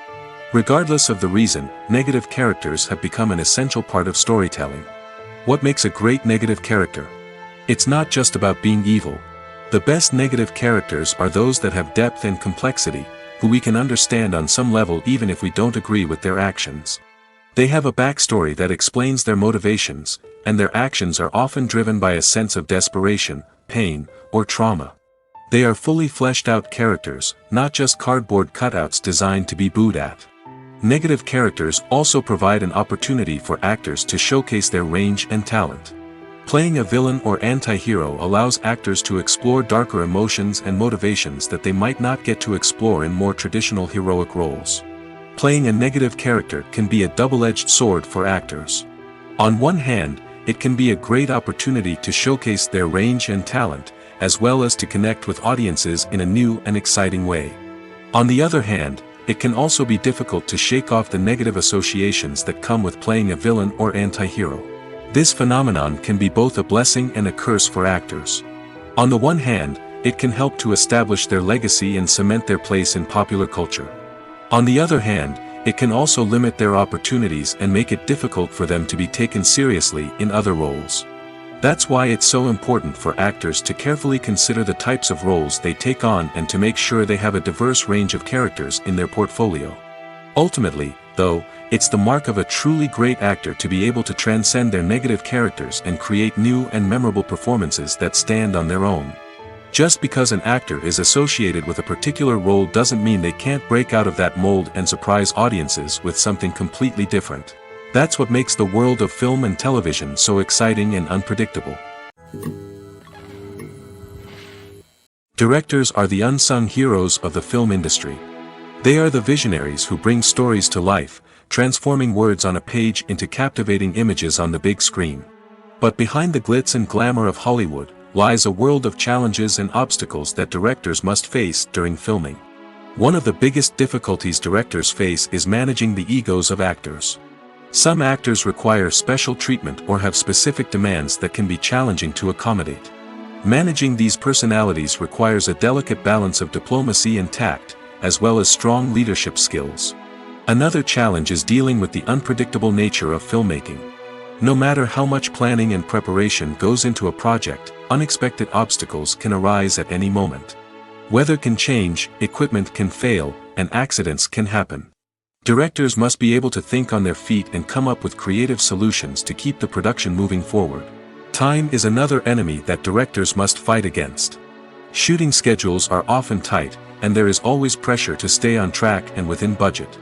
Regardless of the reason, negative characters have become an essential part of storytelling. What makes a great negative character? It's not just about being evil. The best negative characters are those that have depth and complexity, who we can understand on some level even if we don't agree with their actions. They have a backstory that explains their motivations, and their actions are often driven by a sense of desperation, pain, or trauma. They are fully fleshed out characters, not just cardboard cutouts designed to be booed at. Negative characters also provide an opportunity for actors to showcase their range and talent. Playing a villain or anti-hero allows actors to explore darker emotions and motivations that they might not get to explore in more traditional heroic roles. Playing a negative character can be a double-edged sword for actors. On one hand, it can be a great opportunity to showcase their range and talent, as well as to connect with audiences in a new and exciting way. On the other hand, it can also be difficult to shake off the negative associations that come with playing a villain or anti-hero. This phenomenon can be both a blessing and a curse for actors. On the one hand, it can help to establish their legacy and cement their place in popular culture. On the other hand, it can also limit their opportunities and make it difficult for them to be taken seriously in other roles. That's why it's so important for actors to carefully consider the types of roles they take on and to make sure they have a diverse range of characters in their portfolio. Ultimately, though, it's the mark of a truly great actor to be able to transcend their negative characters and create new and memorable performances that stand on their own. Just because an actor is associated with a particular role doesn't mean they can't break out of that mold and surprise audiences with something completely different. That's what makes the world of film and television so exciting and unpredictable. Directors are the unsung heroes of the film industry. They are the visionaries who bring stories to life, transforming words on a page into captivating images on the big screen. But behind the glitz and glamour of Hollywood lies a world of challenges and obstacles that directors must face during filming. One of the biggest difficulties directors face is managing the egos of actors. Some actors require special treatment or have specific demands that can be challenging to accommodate. Managing these personalities requires a delicate balance of diplomacy and tact, as well as strong leadership skills. Another challenge is dealing with the unpredictable nature of filmmaking. No matter how much planning and preparation goes into a project, unexpected obstacles can arise at any moment. Weather can change, equipment can fail, and accidents can happen. Directors must be able to think on their feet and come up with creative solutions to keep the production moving forward. Time is another enemy that directors must fight against. Shooting schedules are often tight, and there is always pressure to stay on track and within budget.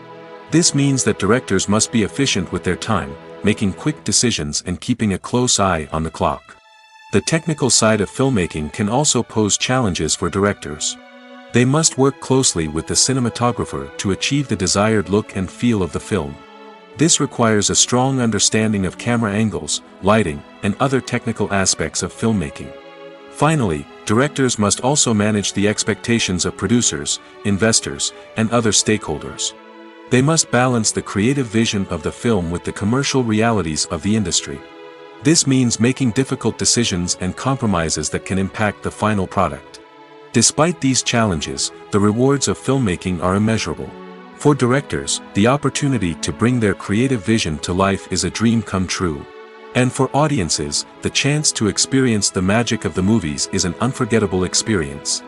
This means that directors must be efficient with their time, making quick decisions and keeping a close eye on the clock. The technical side of filmmaking can also pose challenges for directors. They must work closely with the cinematographer to achieve the desired look and feel of the film. This requires a strong understanding of camera angles, lighting, and other technical aspects of filmmaking. Finally, directors must also manage the expectations of producers, investors, and other stakeholders. They must balance the creative vision of the film with the commercial realities of the industry. This means making difficult decisions and compromises that can impact the final product. Despite these challenges, the rewards of filmmaking are immeasurable. For directors, the opportunity to bring their creative vision to life is a dream come true. And for audiences, the chance to experience the magic of the movies is an unforgettable experience.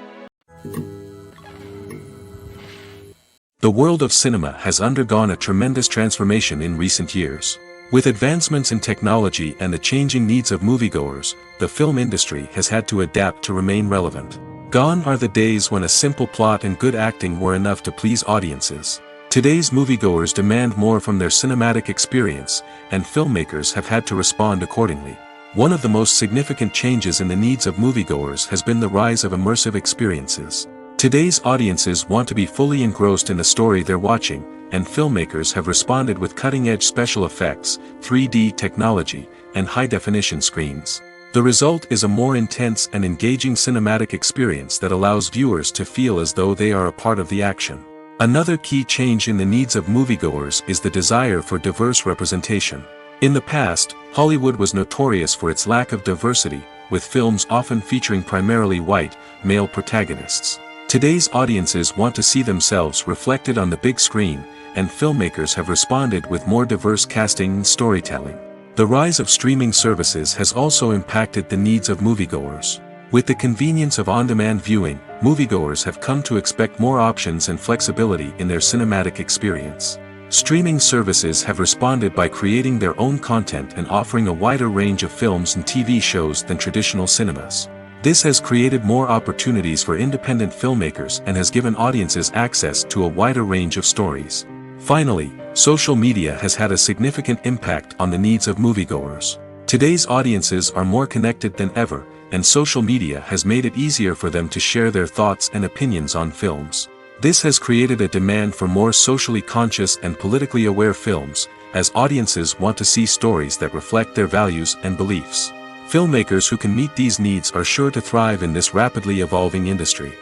The world of cinema has undergone a tremendous transformation in recent years. With advancements in technology and the changing needs of moviegoers, the film industry has had to adapt to remain relevant. Gone are the days when a simple plot and good acting were enough to please audiences. Today's moviegoers demand more from their cinematic experience, and filmmakers have had to respond accordingly. One of the most significant changes in the needs of moviegoers has been the rise of immersive experiences. Today's audiences want to be fully engrossed in the story they're watching, and filmmakers have responded with cutting-edge special effects, 3D technology, and high-definition screens. The result is a more intense and engaging cinematic experience that allows viewers to feel as though they are a part of the action. Another key change in the needs of moviegoers is the desire for diverse representation. In the past, Hollywood was notorious for its lack of diversity, with films often featuring primarily white, male protagonists. Today's audiences want to see themselves reflected on the big screen, and filmmakers have responded with more diverse casting and storytelling. The rise of streaming services has also impacted the needs of moviegoers. With the convenience of on-demand viewing, moviegoers have come to expect more options and flexibility in their cinematic experience. Streaming services have responded by creating their own content and offering a wider range of films and TV shows than traditional cinemas. This has created more opportunities for independent filmmakers and has given audiences access to a wider range of stories. Finally, social media has had a significant impact on the needs of moviegoers. Today's audiences are more connected than ever, and social media has made it easier for them to share their thoughts and opinions on films. This has created a demand for more socially conscious and politically aware films, as audiences want to see stories that reflect their values and beliefs. Filmmakers who can meet these needs are sure to thrive in this rapidly evolving industry.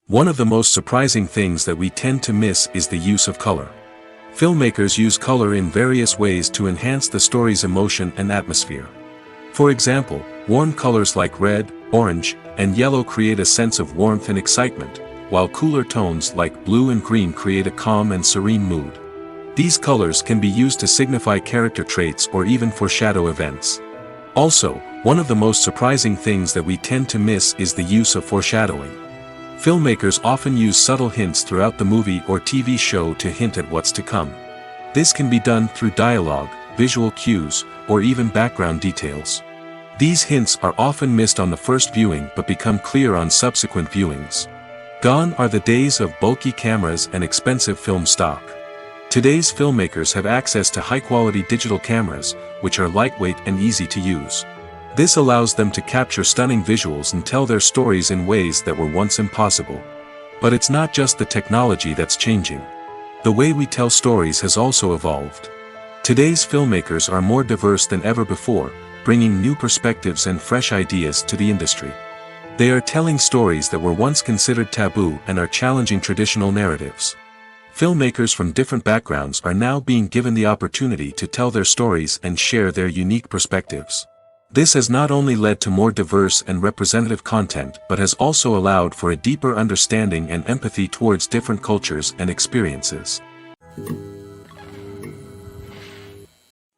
One of the most surprising things that we tend to miss is the use of color. Filmmakers use color in various ways to enhance the story's emotion and atmosphere. For example, warm colors like red, orange, and yellow create a sense of warmth and excitement, while cooler tones like blue and green create a calm and serene mood. These colors can be used to signify character traits or even foreshadow events. Also, one of the most surprising things that we tend to miss is the use of foreshadowing. Filmmakers often use subtle hints throughout the movie or TV show to hint at what's to come. This can be done through dialogue, visual cues, or even background details. These hints are often missed on the first viewing but become clear on subsequent viewings. Gone are the days of bulky cameras and expensive film stock. Today's filmmakers have access to high-quality digital cameras, which are lightweight and easy to use. This allows them to capture stunning visuals and tell their stories in ways that were once impossible. But it's not just the technology that's changing. The way we tell stories has also evolved. Today's filmmakers are more diverse than ever before, bringing new perspectives and fresh ideas to the industry. They are telling stories that were once considered taboo and are challenging traditional narratives. Filmmakers from different backgrounds are now being given the opportunity to tell their stories and share their unique perspectives. This has not only led to more diverse and representative content but has also allowed for a deeper understanding and empathy towards different cultures and experiences.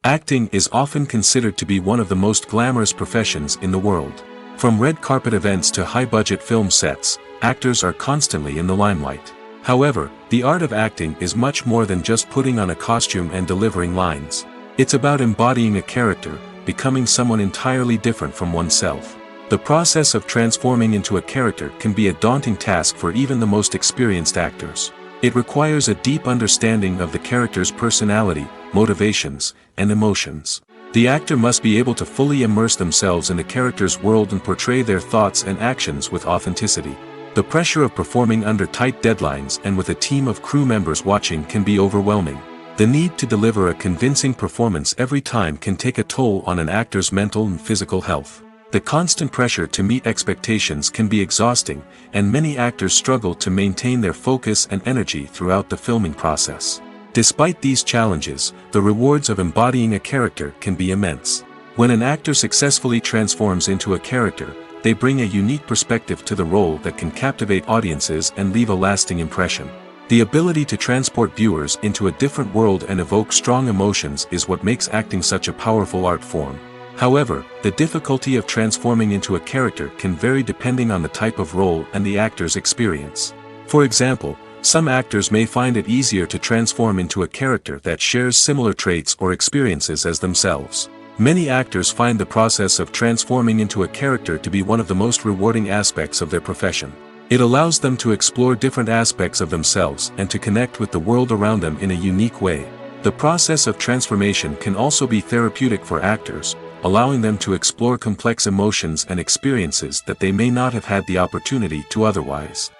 Acting is often considered to be one of the most glamorous professions in the world. From red carpet events to high-budget film sets, actors are constantly in the limelight. However, the art of acting is much more than just putting on a costume and delivering lines. It's about embodying a character, becoming someone entirely different from oneself. The process of transforming into a character can be a daunting task for even the most experienced actors. It requires a deep understanding of the character's personality, motivations, and emotions. The actor must be able to fully immerse themselves in the character's world and portray their thoughts and actions with authenticity. The pressure of performing under tight deadlines and with a team of crew members watching can be overwhelming. The need to deliver a convincing performance every time can take a toll on an actor's mental and physical health. The constant pressure to meet expectations can be exhausting, and many actors struggle to maintain their focus and energy throughout the filming process. Despite these challenges, the rewards of embodying a character can be immense. When an actor successfully transforms into a character, they bring a unique perspective to the role that can captivate audiences and leave a lasting impression. The ability to transport viewers into a different world and evoke strong emotions is what makes acting such a powerful art form. However, the difficulty of transforming into a character can vary depending on the type of role and the actor's experience. For example, some actors may find it easier to transform into a character that shares similar traits or experiences as themselves. Many actors find the process of transforming into a character to be one of the most rewarding aspects of their profession. It allows them to explore different aspects of themselves and to connect with the world around them in a unique way. The process of transformation can also be therapeutic for actors, allowing them to explore complex emotions and experiences that they may not have had the opportunity to otherwise.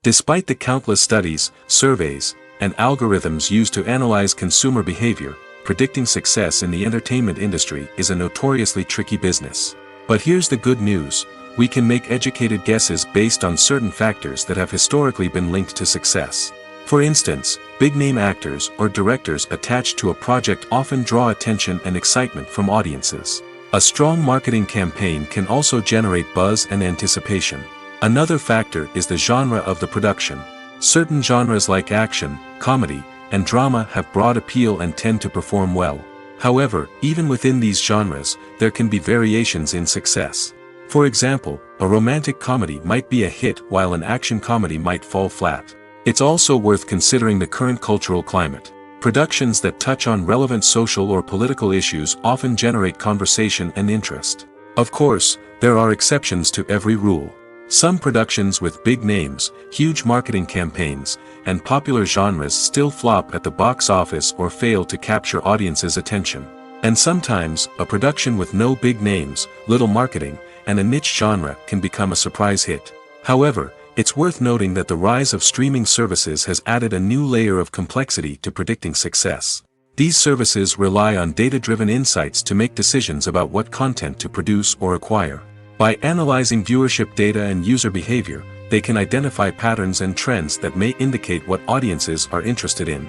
Despite the countless studies, surveys, and algorithms used to analyze consumer behavior, predicting success in the entertainment industry is a notoriously tricky business. But here's the good news: we can make educated guesses based on certain factors that have historically been linked to success. For instance, big-name actors or directors attached to a project often draw attention and excitement from audiences. A strong marketing campaign can also generate buzz and anticipation. Another factor is the genre of the production. Certain genres like action, comedy, and drama have broad appeal and tend to perform well. However, even within these genres, there can be variations in success. For example, a romantic comedy might be a hit while an action comedy might fall flat. It's also worth considering the current cultural climate. Productions that touch on relevant social or political issues often generate conversation and interest. Of course, there are exceptions to every rule. Some productions with big names, huge marketing campaigns, and popular genres still flop at the box office or fail to capture audiences' attention. And sometimes, a production with no big names, little marketing, and a niche genre can become a surprise hit. However, it's worth noting that the rise of streaming services has added a new layer of complexity to predicting success. These services rely on data-driven insights to make decisions about what content to produce or acquire. By analyzing viewership data and user behavior, they can identify patterns and trends that may indicate what audiences are interested in.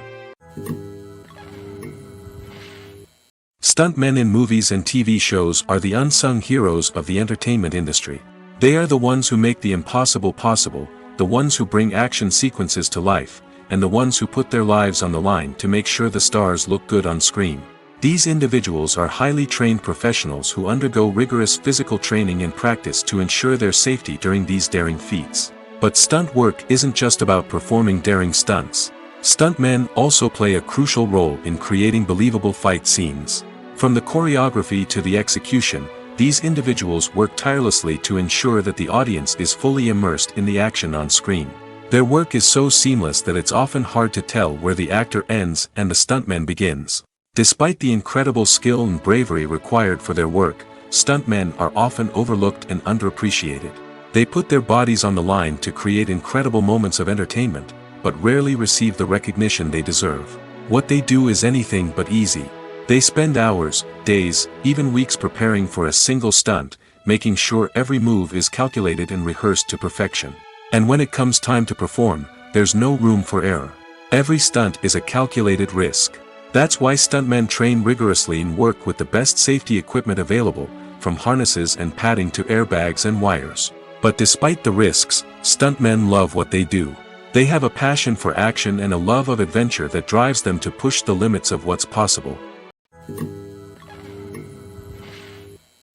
Stuntmen in movies and TV shows are the unsung heroes of the entertainment industry. They are the ones who make the impossible possible, the ones who bring action sequences to life, and the ones who put their lives on the line to make sure the stars look good on screen. These individuals are highly trained professionals who undergo rigorous physical training and practice to ensure their safety during these daring feats. But stunt work isn't just about performing daring stunts. Stuntmen also play a crucial role in creating believable fight scenes. From the choreography to the execution, these individuals work tirelessly to ensure that the audience is fully immersed in the action on screen. Their work is so seamless that it's often hard to tell where the actor ends and the stuntman begins. Despite the incredible skill and bravery required for their work, stuntmen are often overlooked and underappreciated. They put their bodies on the line to create incredible moments of entertainment, but rarely receive the recognition they deserve. What they do is anything but easy. They spend hours, days, even weeks preparing for a single stunt, making sure every move is calculated and rehearsed to perfection. And when it comes time to perform, there's no room for error. Every stunt is a calculated risk. That's why stuntmen train rigorously and work with the best safety equipment available, from harnesses and padding to airbags and wires. But despite the risks, stuntmen love what they do. They have a passion for action and a love of adventure that drives them to push the limits of what's possible.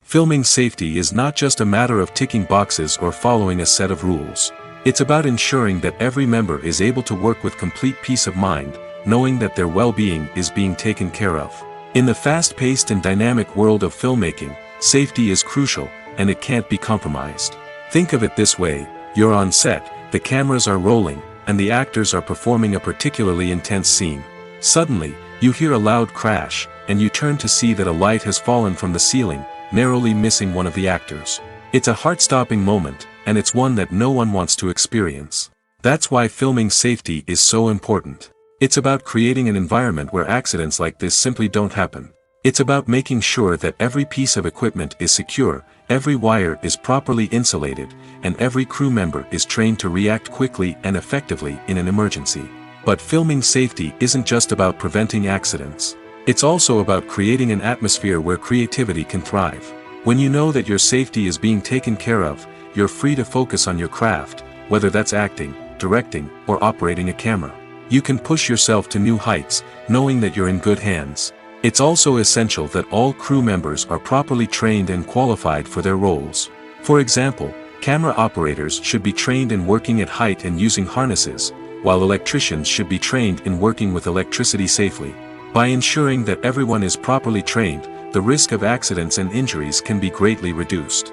Filming safety is not just a matter of ticking boxes or following a set of rules. It's about ensuring that every member is able to work with complete peace of mind, knowing that their well-being is being taken care of. In the fast-paced and dynamic world of filmmaking, safety is crucial, and it can't be compromised. Think of it this way: you're on set, the cameras are rolling, and the actors are performing a particularly intense scene. Suddenly, you hear a loud crash, and you turn to see that a light has fallen from the ceiling, narrowly missing one of the actors. It's a heart-stopping moment, and it's one that no one wants to experience. That's why filming safety is so important. It's about creating an environment where accidents like this simply don't happen. It's about making sure that every piece of equipment is secure, every wire is properly insulated, and every crew member is trained to react quickly and effectively in an emergency. But filming safety isn't just about preventing accidents. It's also about creating an atmosphere where creativity can thrive. When you know that your safety is being taken care of, you're free to focus on your craft, whether that's acting, directing, or operating a camera. You can push yourself to new heights, knowing that you're in good hands. It's also essential that all crew members are properly trained and qualified for their roles. For example, camera operators should be trained in working at height and using harnesses, while electricians should be trained in working with electricity safely. By ensuring that everyone is properly trained, the risk of accidents and injuries can be greatly reduced.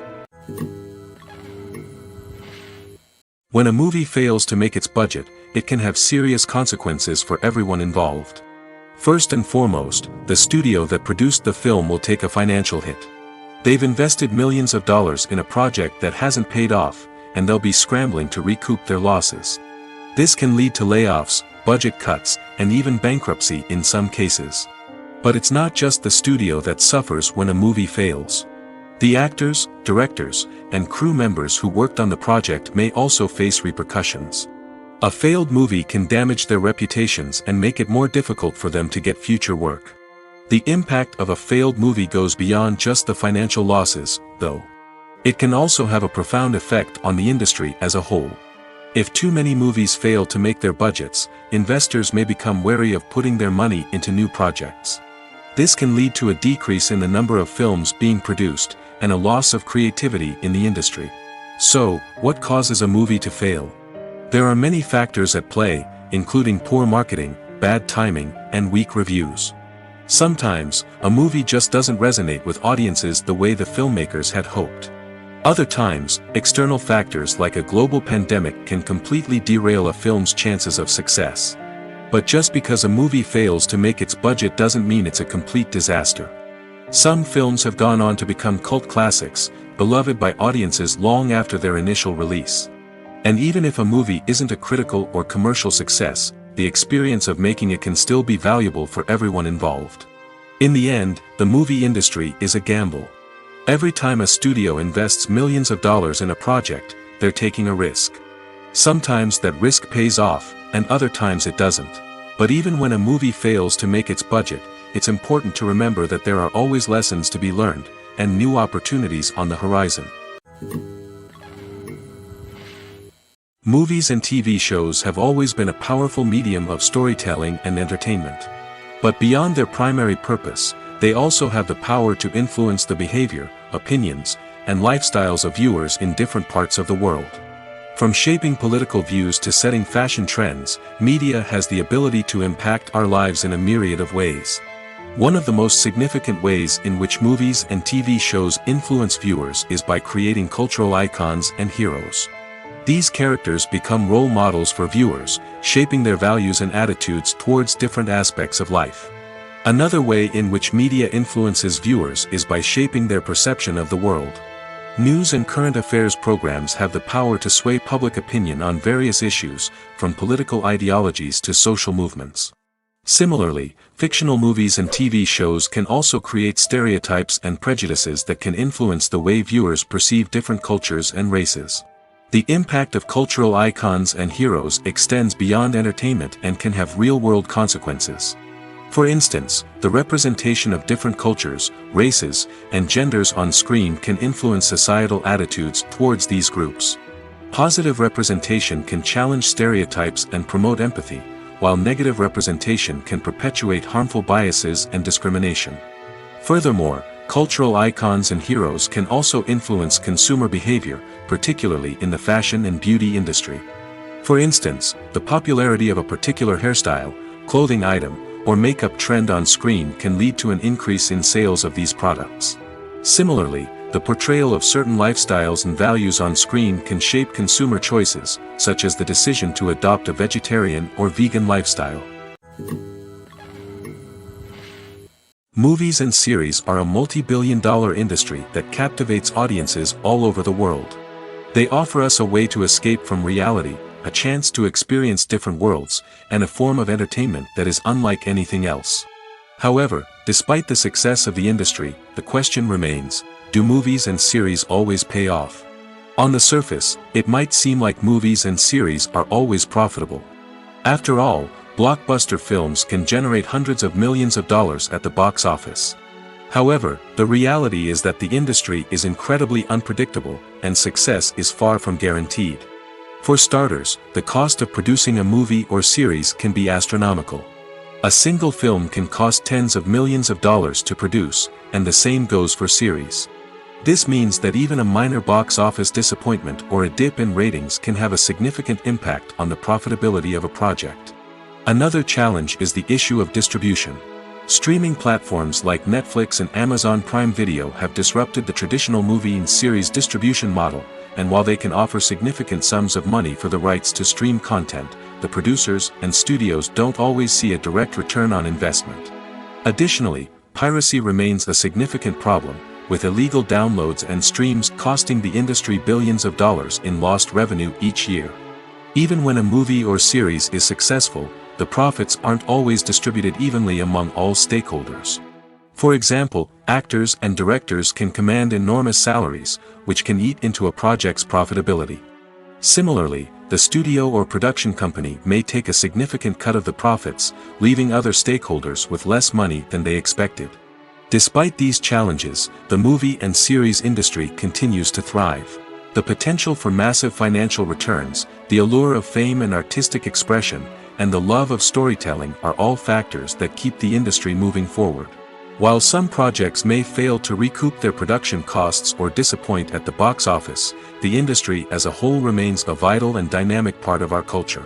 When a movie fails to make its budget, it can have serious consequences for everyone involved. First and foremost, the studio that produced the film will take a financial hit. They've invested millions of dollars in a project that hasn't paid off, and they'll be scrambling to recoup their losses. This can lead to layoffs, budget cuts, and even bankruptcy in some cases. But it's not just the studio that suffers when a movie fails. The actors, directors, and crew members who worked on the project may also face repercussions. A failed movie can damage their reputations and make it more difficult for them to get future work. The impact of a failed movie goes beyond just the financial losses, though. It can also have a profound effect on the industry as a whole. If too many movies fail to make their budgets, investors may become wary of putting their money into new projects. This can lead to a decrease in the number of films being produced, and a loss of creativity in the industry. So, what causes a movie to fail? There are many factors at play, including poor marketing, bad timing, and weak reviews. Sometimes, a movie just doesn't resonate with audiences the way the filmmakers had hoped. Other times, external factors like a global pandemic can completely derail a film's chances of success. But just because a movie fails to make its budget doesn't mean it's a complete disaster. Some films have gone on to become cult classics, beloved by audiences long after their initial release. And even if a movie isn't a critical or commercial success, the experience of making it can still be valuable for everyone involved. In the end, the movie industry is a gamble. Every time a studio invests millions of dollars in a project, they're taking a risk. Sometimes that risk pays off, and other times it doesn't. But even when a movie fails to make its budget, it's important to remember that there are always lessons to be learned, and new opportunities on the horizon. Movies and TV shows have always been a powerful medium of storytelling and entertainment. But beyond their primary purpose, they also have the power to influence the behavior, opinions, and lifestyles of viewers in different parts of the world. From shaping political views to setting fashion trends, media has the ability to impact our lives in a myriad of ways. One of the most significant ways in which movies and TV shows influence viewers is by creating cultural icons and heroes. These characters become role models for viewers, shaping their values and attitudes towards different aspects of life. Another way in which media influences viewers is by shaping their perception of the world. News and current affairs programs have the power to sway public opinion on various issues, from political ideologies to social movements. Similarly, fictional movies and TV shows can also create stereotypes and prejudices that can influence the way viewers perceive different cultures and races. The impact of cultural icons and heroes extends beyond entertainment and can have real-world consequences. For instance, the representation of different cultures, races, and genders on screen can influence societal attitudes towards these groups. Positive representation can challenge stereotypes and promote empathy, while negative representation can perpetuate harmful biases and discrimination. Furthermore, cultural icons and heroes can also influence consumer behavior, particularly in the fashion and beauty industry. For instance, the popularity of a particular hairstyle, clothing item, or makeup trend on screen can lead to an increase in sales of these products. Similarly, the portrayal of certain lifestyles and values on screen can shape consumer choices, such as the decision to adopt a vegetarian or vegan lifestyle. Movies and series are a multi-billion-dollar industry that captivates audiences all over the world. They offer us a way to escape from reality, a chance to experience different worlds, and a form of entertainment that is unlike anything else. However, despite the success of the industry, the question remains, do movies and series always pay off? On the surface, it might seem like movies and series are always profitable. After all, blockbuster films can generate hundreds of millions of dollars at the box office. However, the reality is that the industry is incredibly unpredictable, and success is far from guaranteed. For starters, the cost of producing a movie or series can be astronomical. A single film can cost tens of millions of dollars to produce, and the same goes for series. This means that even a minor box office disappointment or a dip in ratings can have a significant impact on the profitability of a project. Another challenge is the issue of distribution. Streaming platforms like Netflix and Amazon Prime Video have disrupted the traditional movie and series distribution model, and while they can offer significant sums of money for the rights to stream content, the producers and studios don't always see a direct return on investment. Additionally, piracy remains a significant problem, with illegal downloads and streams costing the industry billions of dollars in lost revenue each year. Even when a movie or series is successful, the profits aren't always distributed evenly among all stakeholders. For example, actors and directors can command enormous salaries, which can eat into a project's profitability. Similarly, the studio or production company may take a significant cut of the profits, leaving other stakeholders with less money than they expected. Despite these challenges, the movie and series industry continues to thrive. The potential for massive financial returns, the allure of fame and artistic expression, and the love of storytelling are all factors that keep the industry moving forward. While some projects may fail to recoup their production costs or disappoint at the box office, the industry as a whole remains a vital and dynamic part of our culture.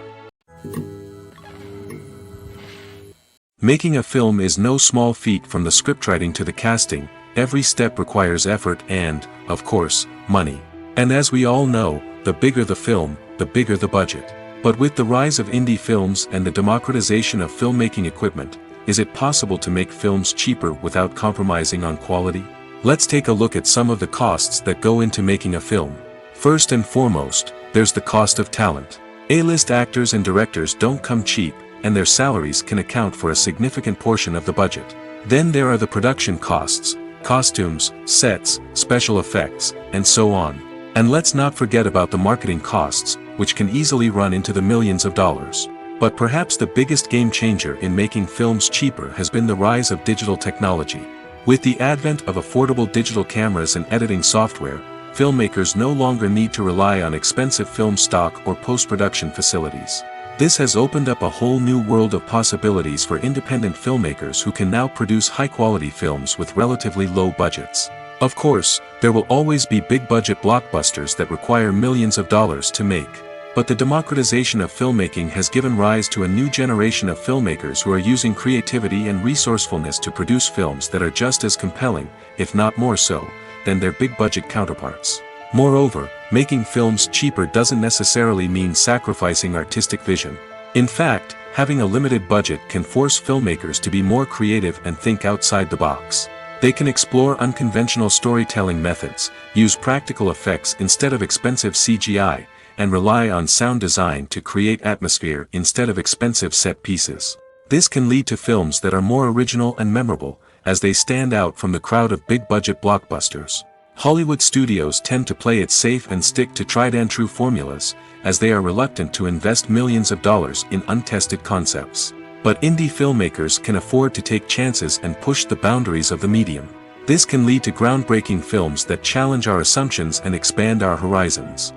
Making a film is no small feat. From the scriptwriting to the casting, every step requires effort and, of course, money. And as we all know, the bigger the film, the bigger the budget. But with the rise of indie films and the democratization of filmmaking equipment, is it possible to make films cheaper without compromising on quality? Let's take a look at some of the costs that go into making a film. First and foremost, there's the cost of talent. A-list actors and directors don't come cheap, and their salaries can account for a significant portion of the budget. Then there are the production costs, costumes, sets, special effects, and so on. And let's not forget about the marketing costs, which can easily run into the millions of dollars. But perhaps the biggest game changer in making films cheaper has been the rise of digital technology. With the advent of affordable digital cameras and editing software, filmmakers no longer need to rely on expensive film stock or post-production facilities. This has opened up a whole new world of possibilities for independent filmmakers who can now produce high-quality films with relatively low budgets. Of course, there will always be big-budget blockbusters that require millions of dollars to make. But the democratization of filmmaking has given rise to a new generation of filmmakers who are using creativity and resourcefulness to produce films that are just as compelling, if not more so, than their big-budget counterparts. Moreover, making films cheaper doesn't necessarily mean sacrificing artistic vision. In fact, having a limited budget can force filmmakers to be more creative and think outside the box. They can explore unconventional storytelling methods, use practical effects instead of expensive CGI, and rely on sound design to create atmosphere instead of expensive set pieces. This can lead to films that are more original and memorable, as they stand out from the crowd of big-budget blockbusters. Hollywood studios tend to play it safe and stick to tried-and-true formulas, as they are reluctant to invest millions of dollars in untested concepts. But indie filmmakers can afford to take chances and push the boundaries of the medium. This can lead to groundbreaking films that challenge our assumptions and expand our horizons.